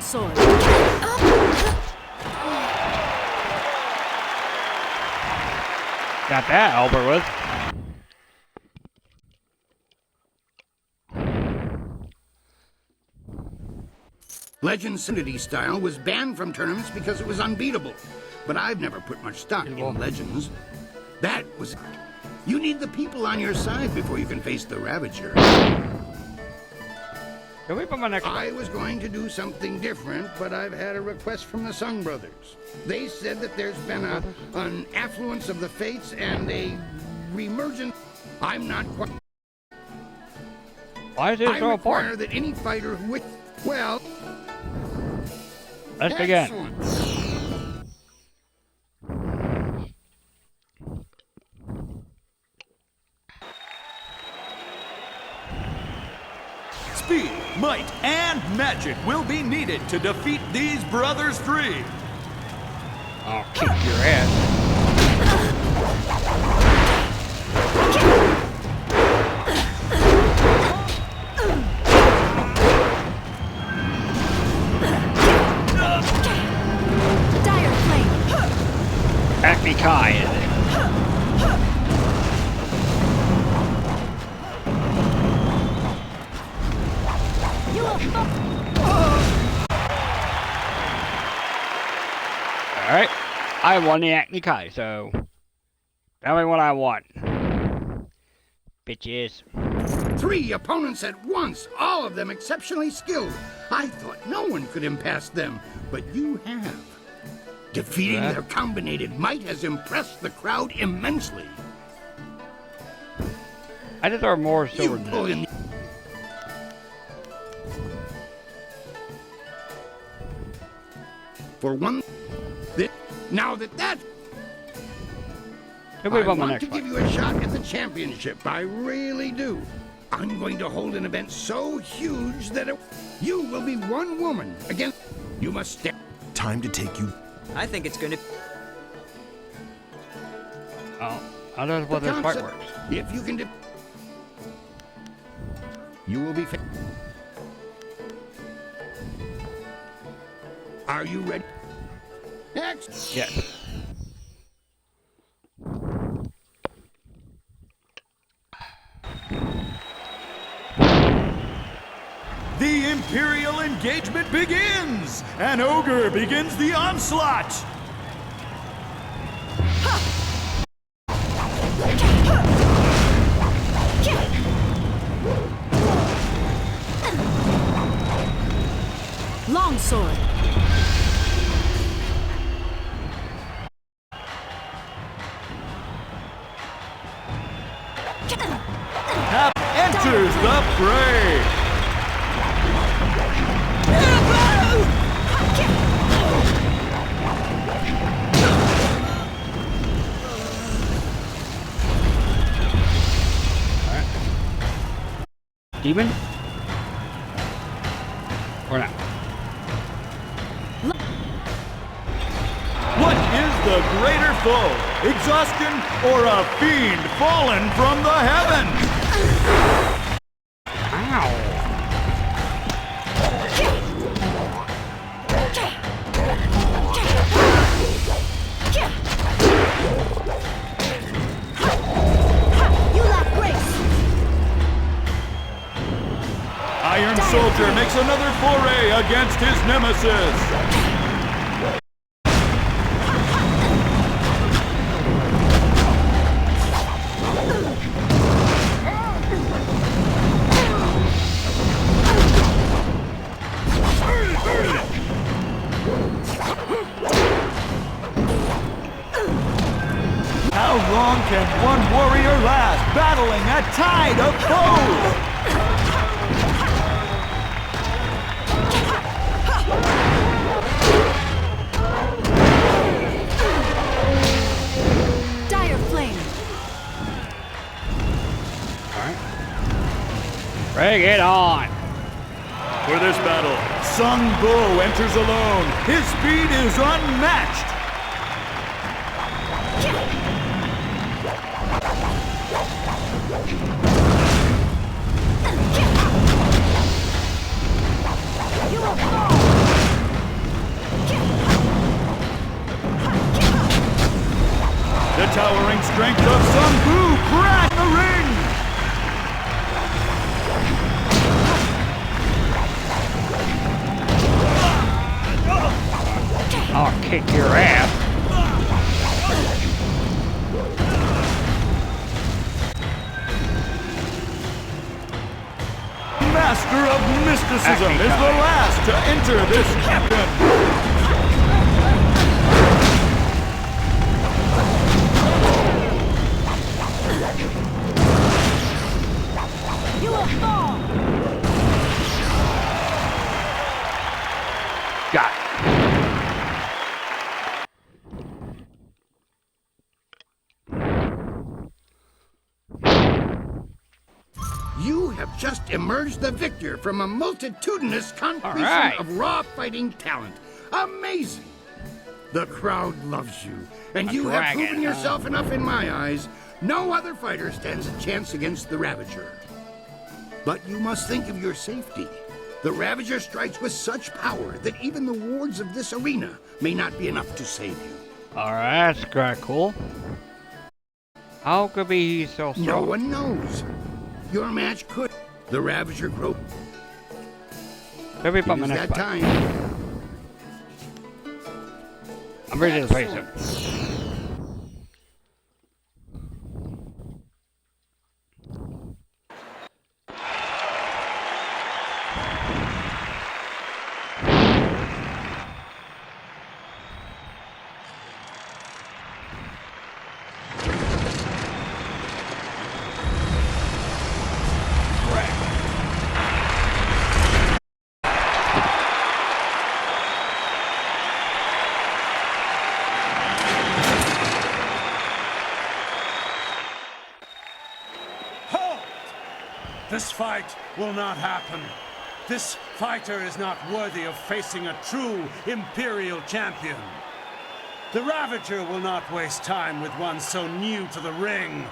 Sword. Got that over with. Legends Unity style was banned from tournaments because it was unbeatable. But I've never put much stock in Legends. That was... You need the people on your side before you can face the Ravager. I was going to do something different, but I've had a request from the Sung Brothers. They said that there's been an affluence of the fates and a reemergence. I'm not quite... Why is it so important? that any fighter who... Well... Let's begin. Speed, might, and magic will be needed to defeat these brothers three. I'll kick your ass. Dire flame. Acme Kai is it? Alright, I won the Acme Kai, so tell me what I want. Bitches. 3 opponents at once, all of them exceptionally skilled. I thought no one could impasse them, but you have. Defeating their combinated might has impressed the crowd immensely. I deserve more silver than this. For one, now that I want to give you a shot at the championship. I really do. I'm going to hold an event so huge that you will be one woman against. You must step. Time to take you. I think it's going to. Oh, I don't know what this fight works. If you can, you will be. Are you ready? Next. Yes. The Imperial and engagement begins! An ogre begins the onslaught! Longsword. Hap enters the fray! Demon? Or not? What is the greater foe? Exhaustion or a fiend fallen from the heavens? Ow! You lack grace. Iron Soldier makes another foray against his nemesis. How long can one warrior last, battling a tide of foes? Dire flame. Alright. Bring it on! For this battle, Sung Bo enters alone. His speed is unmatched. The towering strength of Sung Bu crack the ring. I'll kick your ass. Master of mysticism is the last to enter this champion. You will fall. Got it. You have just emerged the victor from a multitudinous competition of raw fighting talent. Amazing! The crowd loves you, and you have proven yourself enough in my eyes. No other fighter stands a chance against the Ravager. But you must think of your safety. The Ravager strikes with such power that even the wards of this arena may not be enough to save you. Alright, that's kinda cool. How could be so strong? No one knows. Your match could. The Ravager grow. Let me put my It is next that fight. time. I'm ready to face him. This fight will not happen. This fighter is not worthy of facing a true Imperial champion. The Ravager will not waste time with one so new to the ring.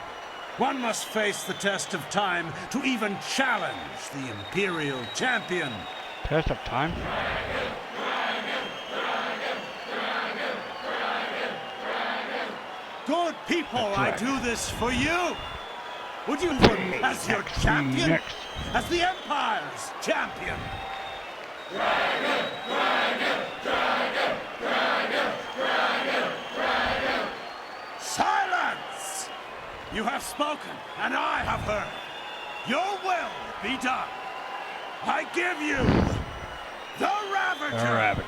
One must face the test of time to even challenge the Imperial champion. Test of time? Good people, I do this for you. Would you for me as your champion? As the Empire's champion? Silence! You have spoken, and I have heard. Your will be done. I give you the Ravager! The Ravager.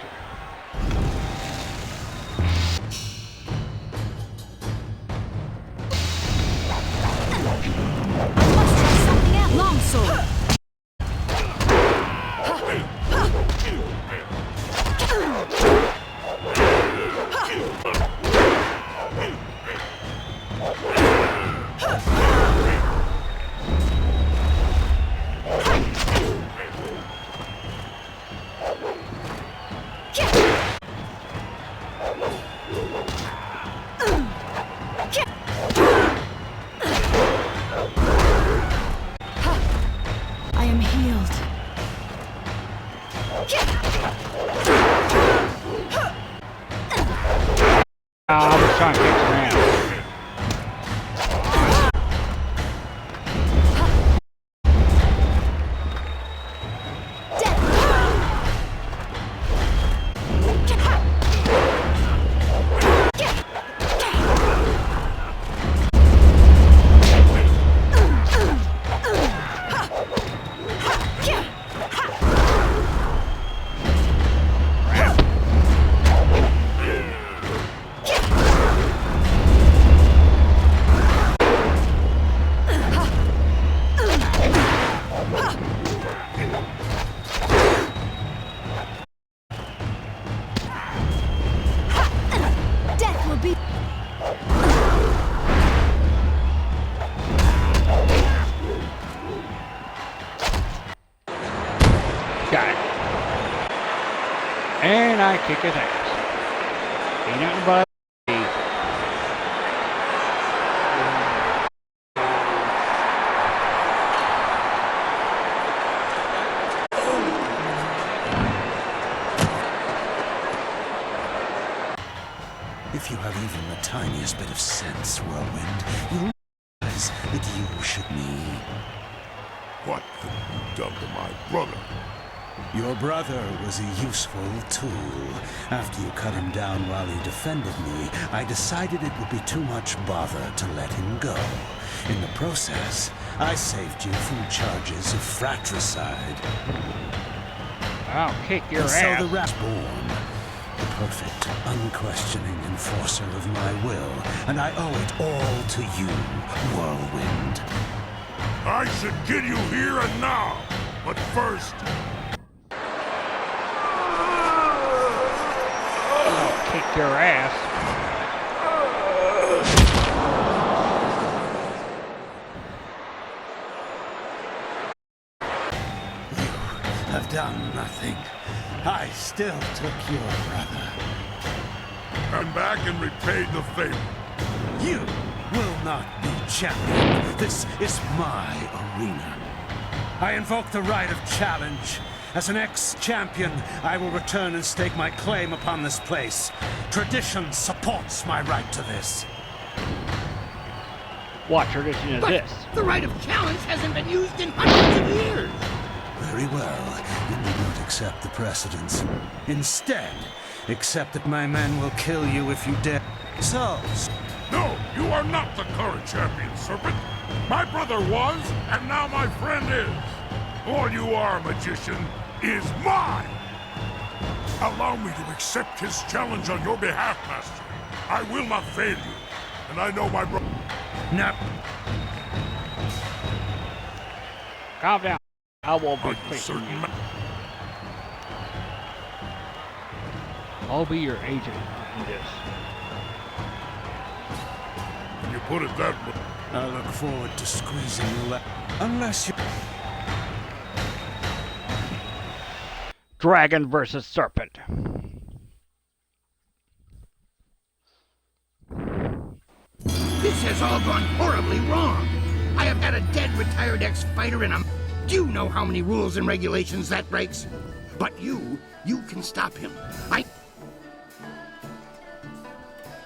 Longsword! I am healed. I was trying to kick your ass. Death will be. Got it. And I kick his ass. Ain't nothing but If you have even the tiniest bit of sense, Whirlwind, you'll realize that you should need. What have you done to my brother? Your brother was a useful tool. After you cut him down while he defended me, I decided it would be too much bother to let him go. In the process, I saved you from charges of fratricide. I'll kick your and ass. So the rat's born. The perfect, unquestioning enforcer of my will, and I owe it all to you, Whirlwind. I should get you here and now, but first... I'll kick your ass. You have done nothing. I still took your brother. Come back and repaid the favor. You will not be champion. This is my arena. I invoke the right of challenge. As an ex-champion, I will return and stake my claim upon this place. Tradition supports my right to this. What tradition is this? The right of challenge hasn't been used in hundreds of years. Very well. You need not accept the precedence. Instead, accept that my men will kill you if you dare. So... No, you are not the current champion, Serpent. My brother was, and now my friend is. All you are, magician, is mine. Allow me to accept his challenge on your behalf, Master. I will not fail you, and I know my brother... No. Calm down. I won't be fighting you. I'll be your agent in this. When you put it that way... I look forward to squeezing the unless you... Dragon versus Serpent. This has all gone horribly wrong. I have had a dead retired ex-fighter in a... Do you know how many rules and regulations that breaks? But you can stop him.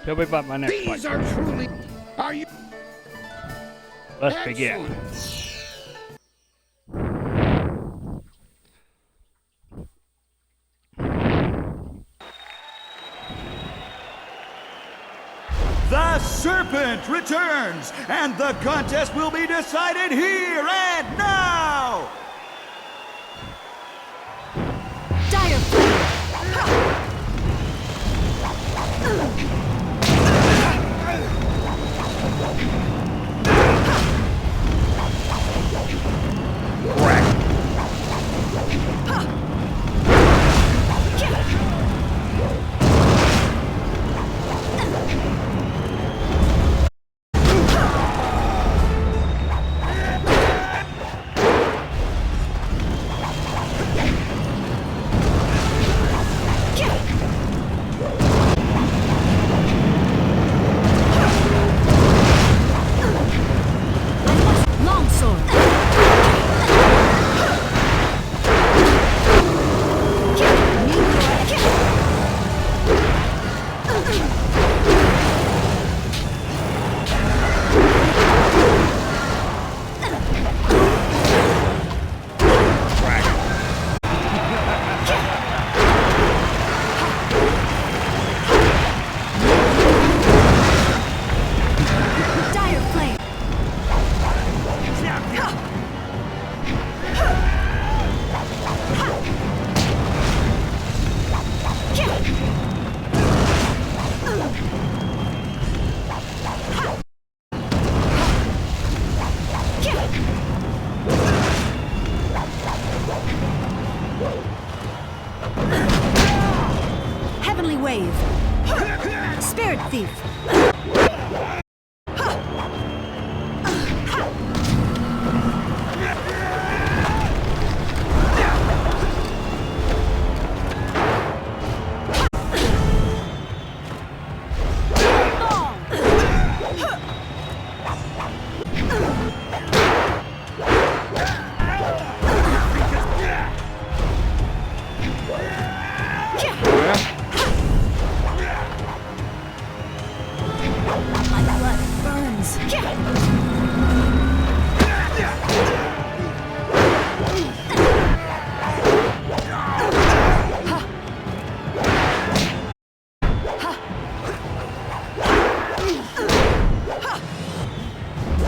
Tell me about my next fight. These are truly... Are you... Let's begin. The Serpent returns, and the contest will be decided here and now! Dire Flame! Heavenly Wave! Spirit Thief!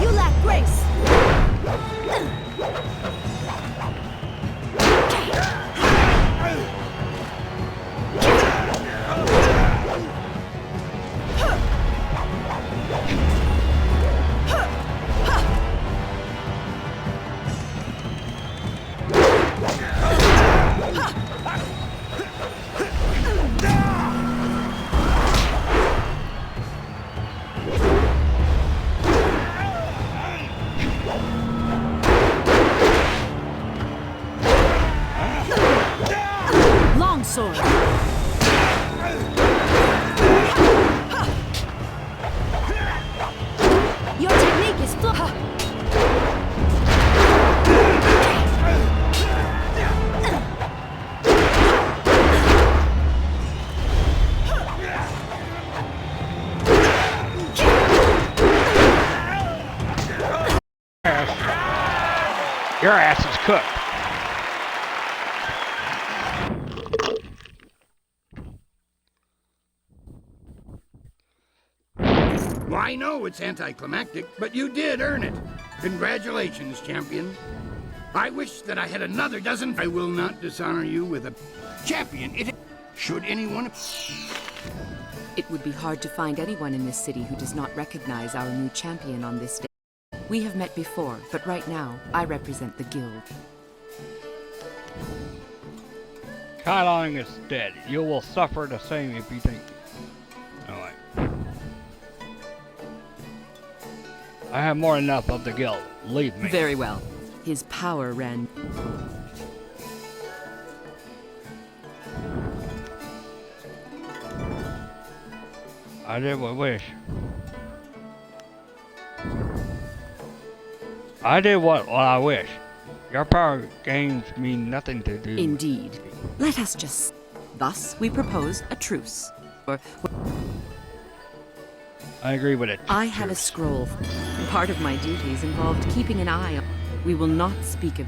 You lack grace! Longsword! Your technique is Your ass is cooked. Well, I know it's anticlimactic, but you did earn it. Congratulations, champion. I wish that I had another dozen. I will not dishonor you with a champion. Should anyone... It would be hard to find anyone in this city who does not recognize our new champion on this day. We have met before, but right now, I represent the guild. Kylong is dead. You will suffer the same if you think. No way. I have more than enough of the guild. Leave me. Very well. His power ran... I did what I wish. I did what I wish. Your power gains mean nothing to do. Indeed. Let us just... Thus, we propose a truce. I agree with it. I have a scroll. Part of my duties involved keeping an eye on... We will not speak of...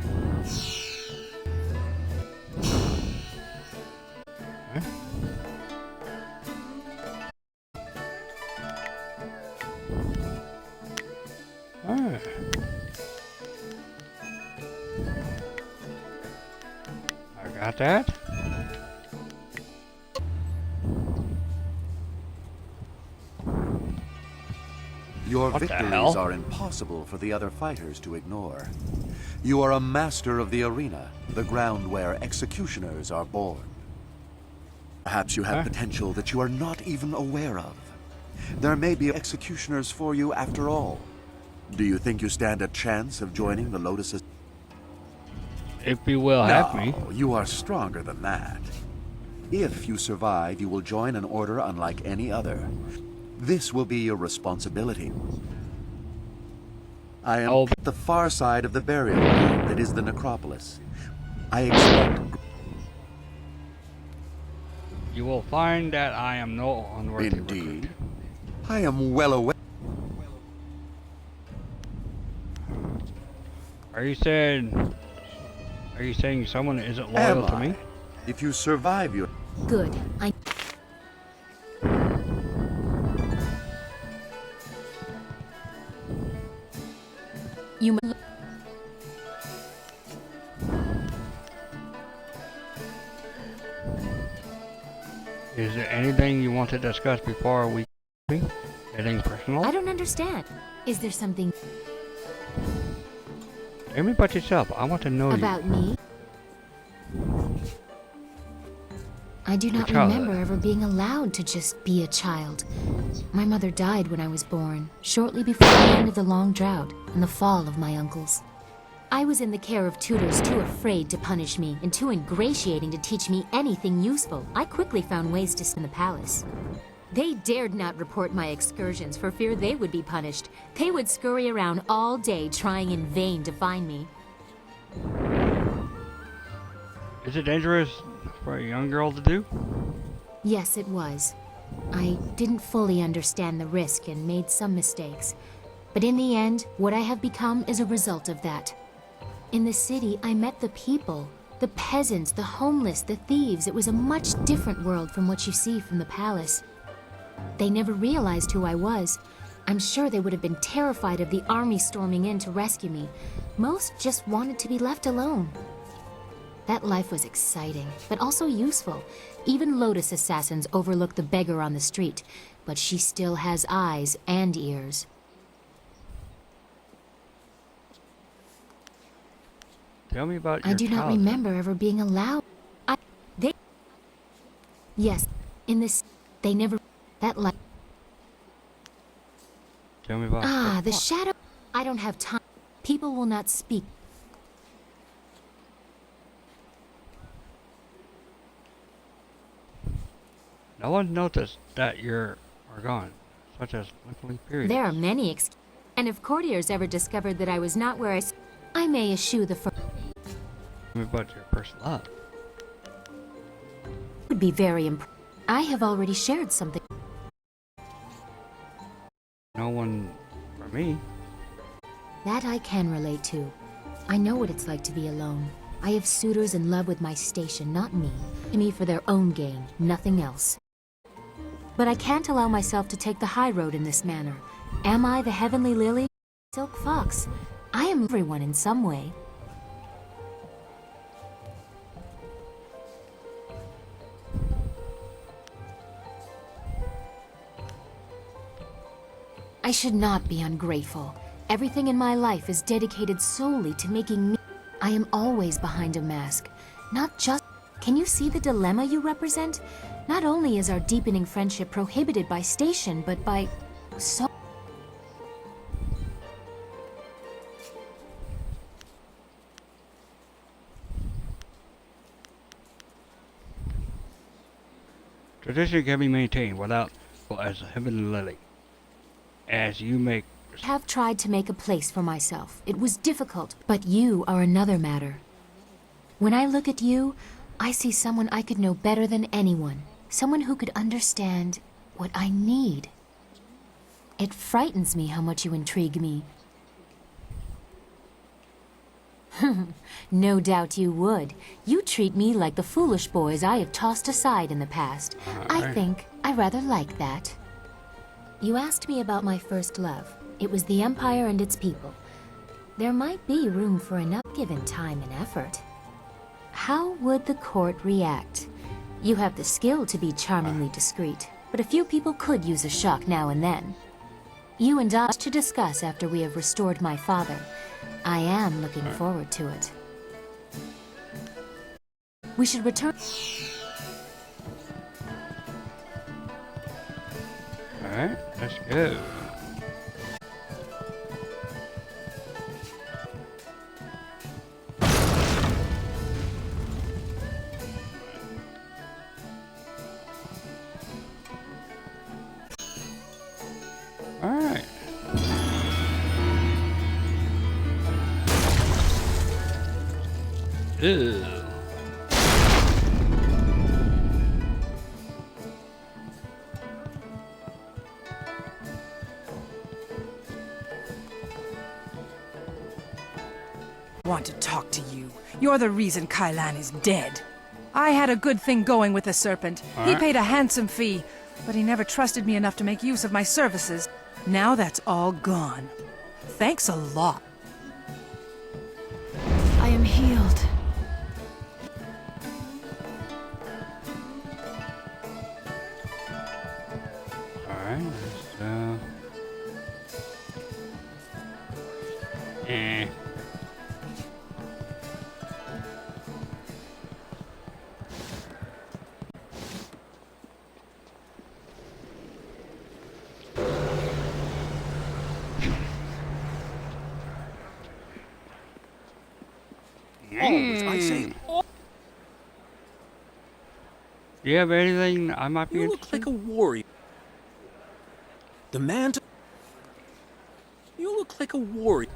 Got that? Your What the victories hell? are impossible for the other fighters to ignore. You are a master of the arena, the ground where executioners are born. Perhaps you have potential that you are not even aware of. There may be executioners for you after all. Do you think you stand a chance of joining the Lotus's? If you will have me. No, you are stronger than that. If you survive, you will join an order unlike any other. This will be your responsibility. I am at the far side of the burial ground that is the necropolis. I expect... You will find that I am no unworthy Indeed. recruit. I am well aware. Are you saying someone isn't loyal to me? If you survive your... Good. You Is there anything you want to discuss before we getting personal? I don't understand. Is there something Tell me about yourself. I want to know about you. me? I do not childhood. remember ever being allowed to just be a child. My mother died when I was born, shortly before the end of the long drought and the fall of my uncles. I was in the care of tutors too afraid to punish me and too ingratiating to teach me anything useful. I quickly found ways to spin the palace. They dared not report my excursions for fear they would be punished. They would scurry around all day trying in vain to find me. Is it dangerous for a young girl to do? Yes, it was. I didn't fully understand the risk and made some mistakes. But in the end, what I have become is a result of that. In the city, I met the people. The peasants, the homeless, the thieves. It was a much different world from what you see from the palace. They never realized who I was. I'm sure they would have been terrified of the army storming in to rescue me. Most just wanted to be left alone. That life was exciting, but also useful. Even Lotus assassins overlook the beggar on the street, but she still has eyes and ears. Tell me about your I do not childhood. remember ever being allowed. Yes, in this, they never, that life. Tell me about The shadow. I don't have time. People will not speak. No one noticed that you are gone, such as monthly periods. There are many and if courtiers ever discovered that I was not where I may eschew the first. Tell me about your first love. Would be very impressed. I have already shared something. No one for me. That I can relate to. I know what it's like to be alone. I have suitors in love with my station, not me. To me for their own gain, nothing else. But I can't allow myself to take the high road in this manner. Am I the heavenly lily? Silk fox. I am everyone in some way. I should not be ungrateful. Everything in my life is dedicated solely to making me. I am always behind a mask. Not just. Can you see the dilemma you represent? Not only is our deepening friendship prohibited by station, but by. So. Tradition can be maintained without, well, as a heavenly lily. As you make. Have tried to make a place for myself. It was difficult, but you are another matter. When I look at you, I see someone I could know better than anyone. Someone who could understand what I need. It frightens me how much you intrigue me. No doubt you would. You treat me like the foolish boys I have tossed aside in the past. I think I rather like that. You asked me about my first love. It was the Empire and its people. There might be room for enough given time and effort. How would the court react? You have the skill to be charmingly discreet, but a few people could use a shock now and then. You and I to discuss after we have restored my father. I am looking forward to it. We should return. Alright, let's go. Alright. Ew. Want to talk to you. You're the reason Kailan is dead. I had a good thing going with the Serpent. He paid a handsome fee, but he never trusted me enough to make use of my services. Now that's all gone. Thanks a lot. I am healed. Alright, eh. Always, I say. Do you have anything I might be You look like a warrior. The man to... You look like a warrior.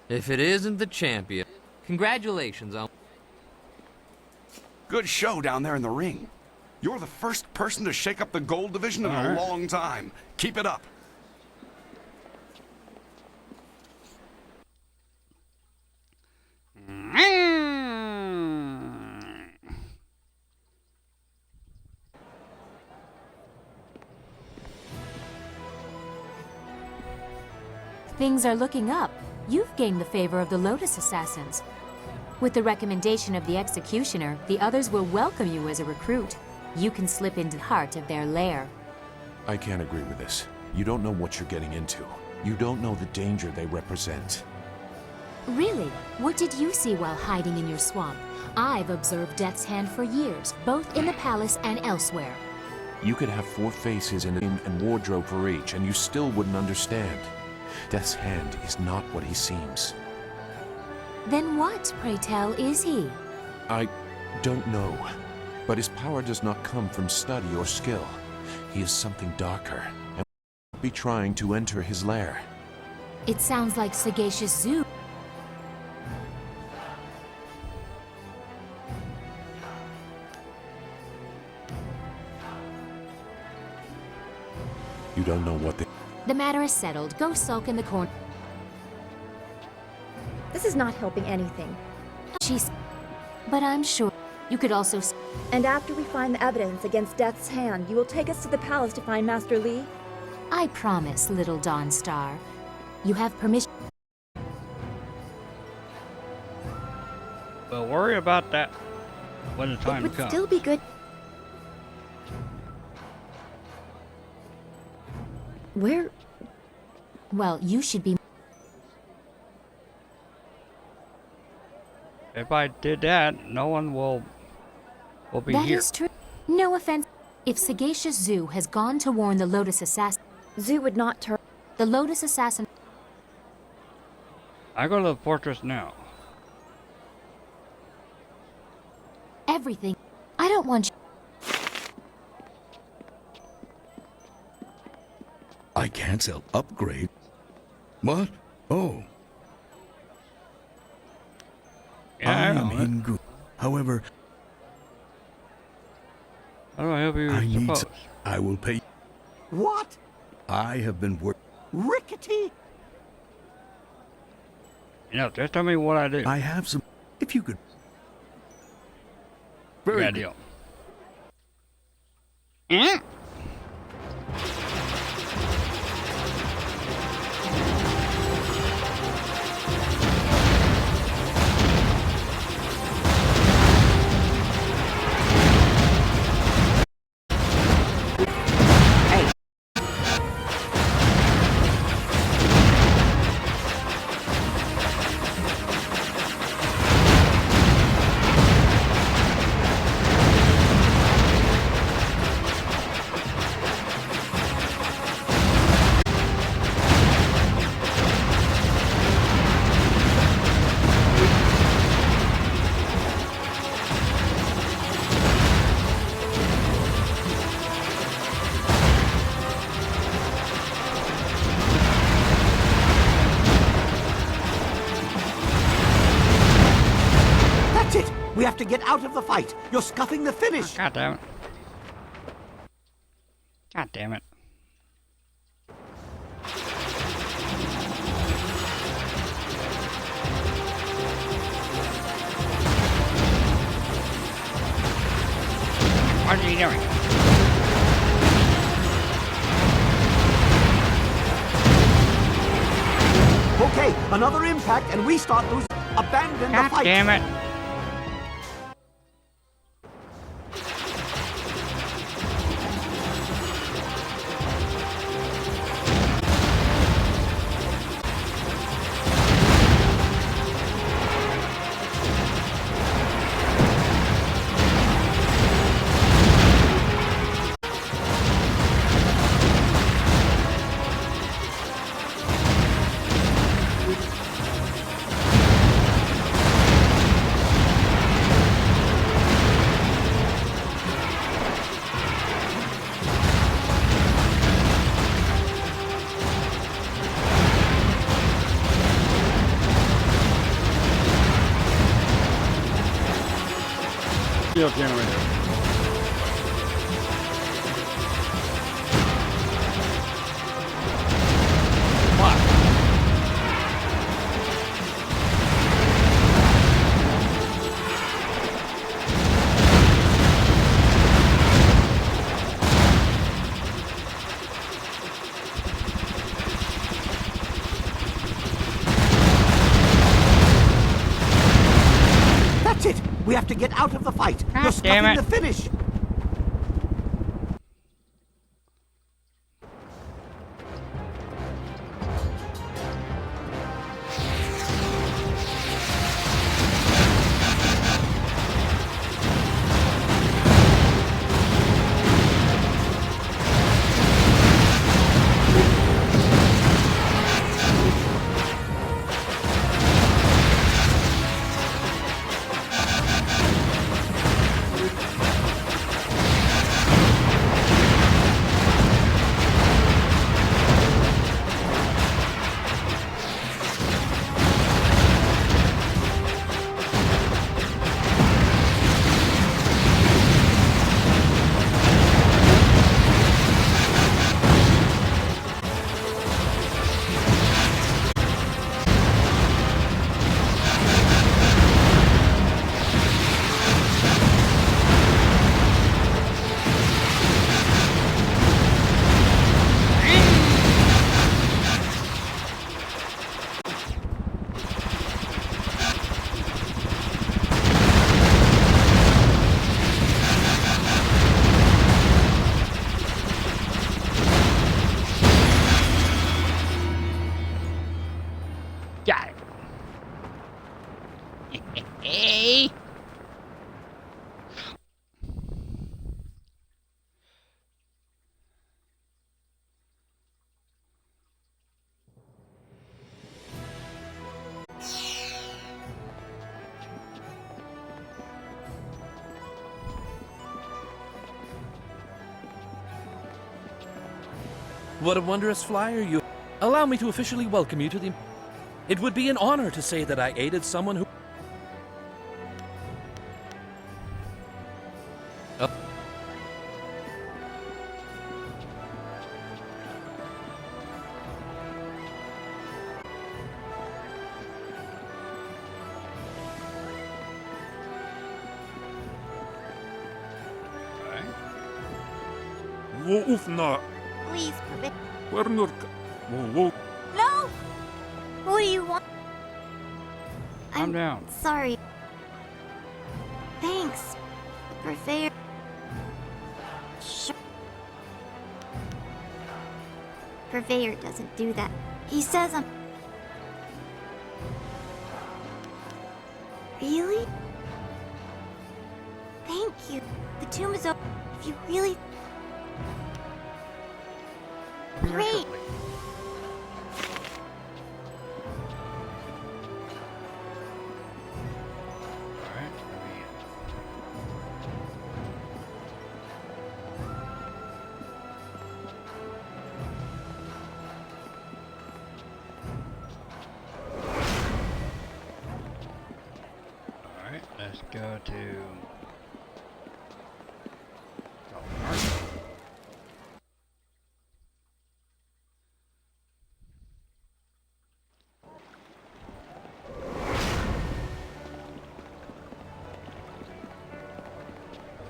If it isn't the champion, congratulations on... Good show down there in the ring. You're the first person to shake up the gold division in a long time. Keep it up. Things are looking up. You've gained the favor of the Lotus Assassins. With the recommendation of the Executioner, the others will welcome you as a recruit. You can slip into the heart of their lair. I can't agree with this. You don't know what you're getting into. You don't know the danger they represent. Really? What did you see while hiding in your swamp? I've observed Death's Hand for years, both in the palace and elsewhere. You could have 4 faces in and wardrobe for each, and you still wouldn't understand. Death's Hand is not what he seems. Then what, pray tell, is he? I don't know. But his power does not come from study or skill. He is something darker, and will be trying to enter his lair. It sounds like Sagacious Zoo. You don't know what they... The matter is settled. Go sulk in the corner. This is not helping anything. She's... But I'm sure you could also... And after we find the evidence against Death's Hand, you will take us to the palace to find Master Li? I promise, little Dawn Star. You have permission... We'll worry about that when the time It would comes. still be good... Where... Well, you should be... If I did that, no one will be That here. is true. No offense. If Sagacious Zoo has gone to warn the Lotus Assassin... Zoo would not turn... The Lotus Assassin... I go to the fortress now. Everything. I don't want you... I can't sell upgrade. What? Oh. Yeah, I am know it. in good. However, How do I help you? I need suppose? some. I will pay. What? I have been working. Rickety? You know, just tell me what I do. I have some. If you could. Very Very deal. We have to get out of the fight. You're scuffing the finish. Oh, God damn it. God damn it. What are you doing? Okay, another impact and we start losing. Abandon the fight. Damn it. Steel generator. That's it. We have to get out of the fight. God You're damn scuffing it. the finish. Got it. Hey. What a wondrous flyer you... Allow me to officially welcome you to the... It would be an honor to say that I aided someone who... Please permit. No! What do you want? Calm down. Sorry. Thanks. Purveyor. Sure. Purveyor doesn't do that. He says I'm... Really? Thank you. The tomb is open. If you really... Great! Alright, let's go to...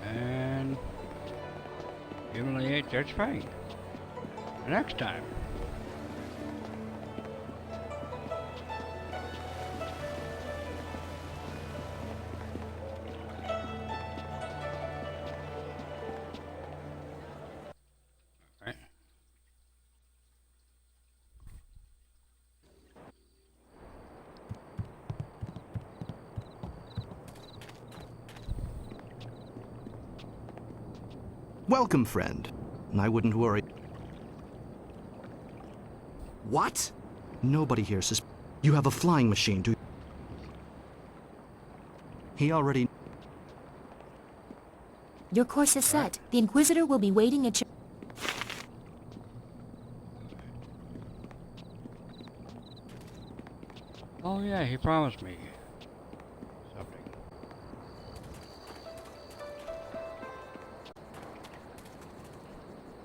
And humiliate Judge Fang. Next time. Right. Welcome, friend. I wouldn't worry. What? Nobody here you have a flying machine, do you? He already... Your course is set. The Inquisitor will be waiting at your... Oh yeah, he promised me something.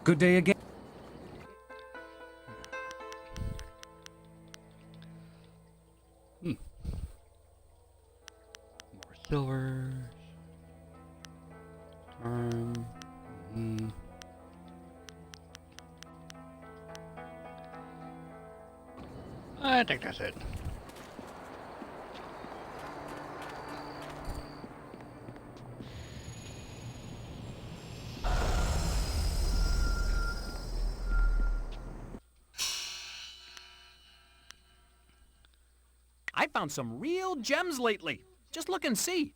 Good day again. More silvers. I think that's it. I found some real gems lately. Just look and see.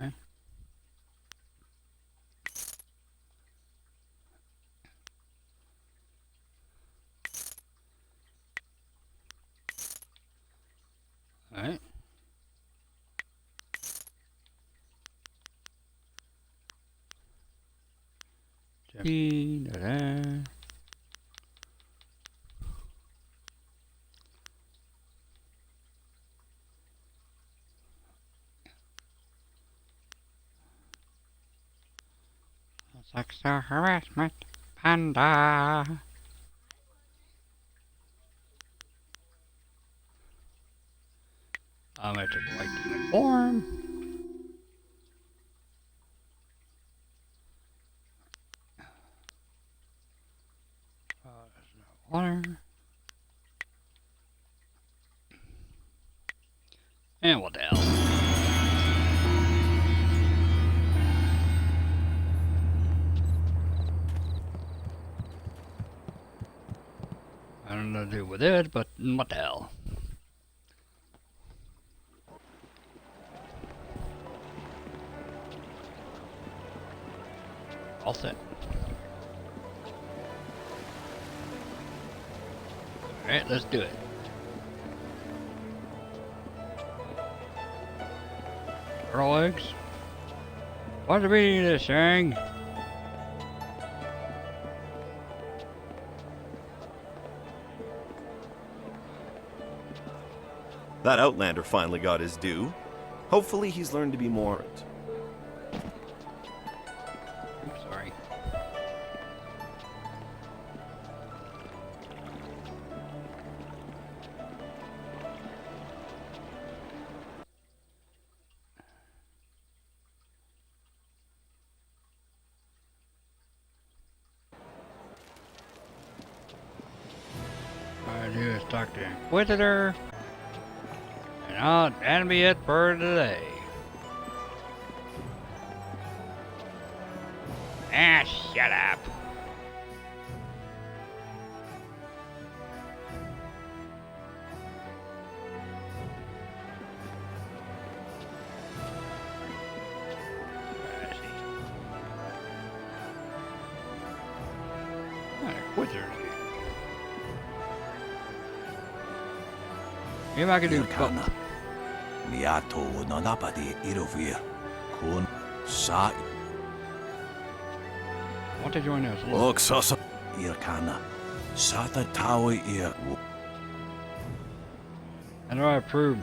Alright. Alright. Sexual harassment, panda. I'm gonna take white demon form. There's no water. And what the hell? I don't know what to do with it, but what the hell? All set. Alright, let's do it. Turtle eggs? What's the meaning of this, Shang? That Outlander finally got his due. Hopefully he's learned to be more... I'm sorry. All I do is talk to Inquisitor. That'll be it for today. Ah, shut up. Inquisitor. Maybe I can do both. Miato nonapadi irovia. Kun sa. I want to join us. Look, Sasa. Irkana. Sata tawi ir. And I approve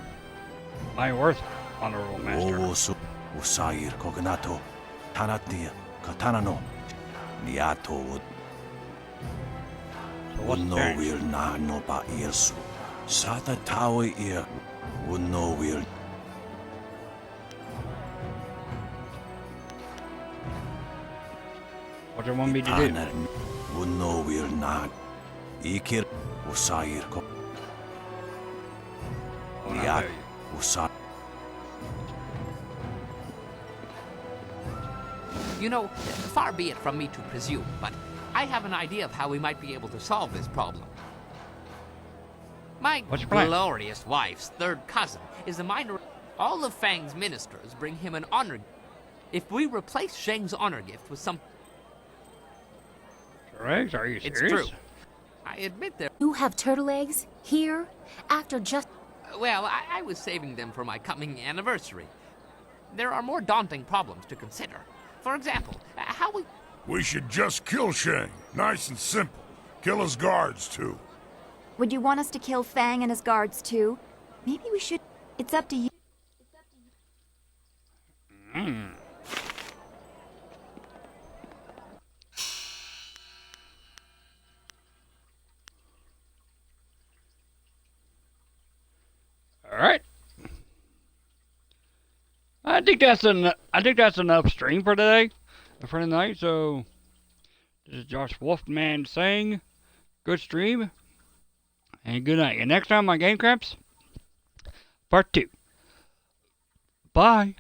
my worth, honorable master. Owosu usair cognato tanatia katanano niato Unno will na no ba irsu sata tawe ir unno will What do you want me to do? Unno will not ikir usair ko niat usai. You know, far be it from me to presume, but I have an idea of how we might be able to solve this problem. My glorious wife's third cousin is a minor. All of Fang's ministers bring him an honor. If we replace Sheng's honor gift with some... Correct? Are you serious? It's true. I admit there... You have turtle eggs? Here? After just... Well, I was saving them for my coming anniversary. There are more daunting problems to consider. For example, how we... We should just kill Shang. Nice and simple. Kill his guards, too. Would you want us to kill Fang and his guards too? Maybe we should... It's up to you. Alright. I think that's enough stream for today. For tonight, so this is Josh Wolfman saying good stream and good night. And next time on Game Cramps, part 2. Bye.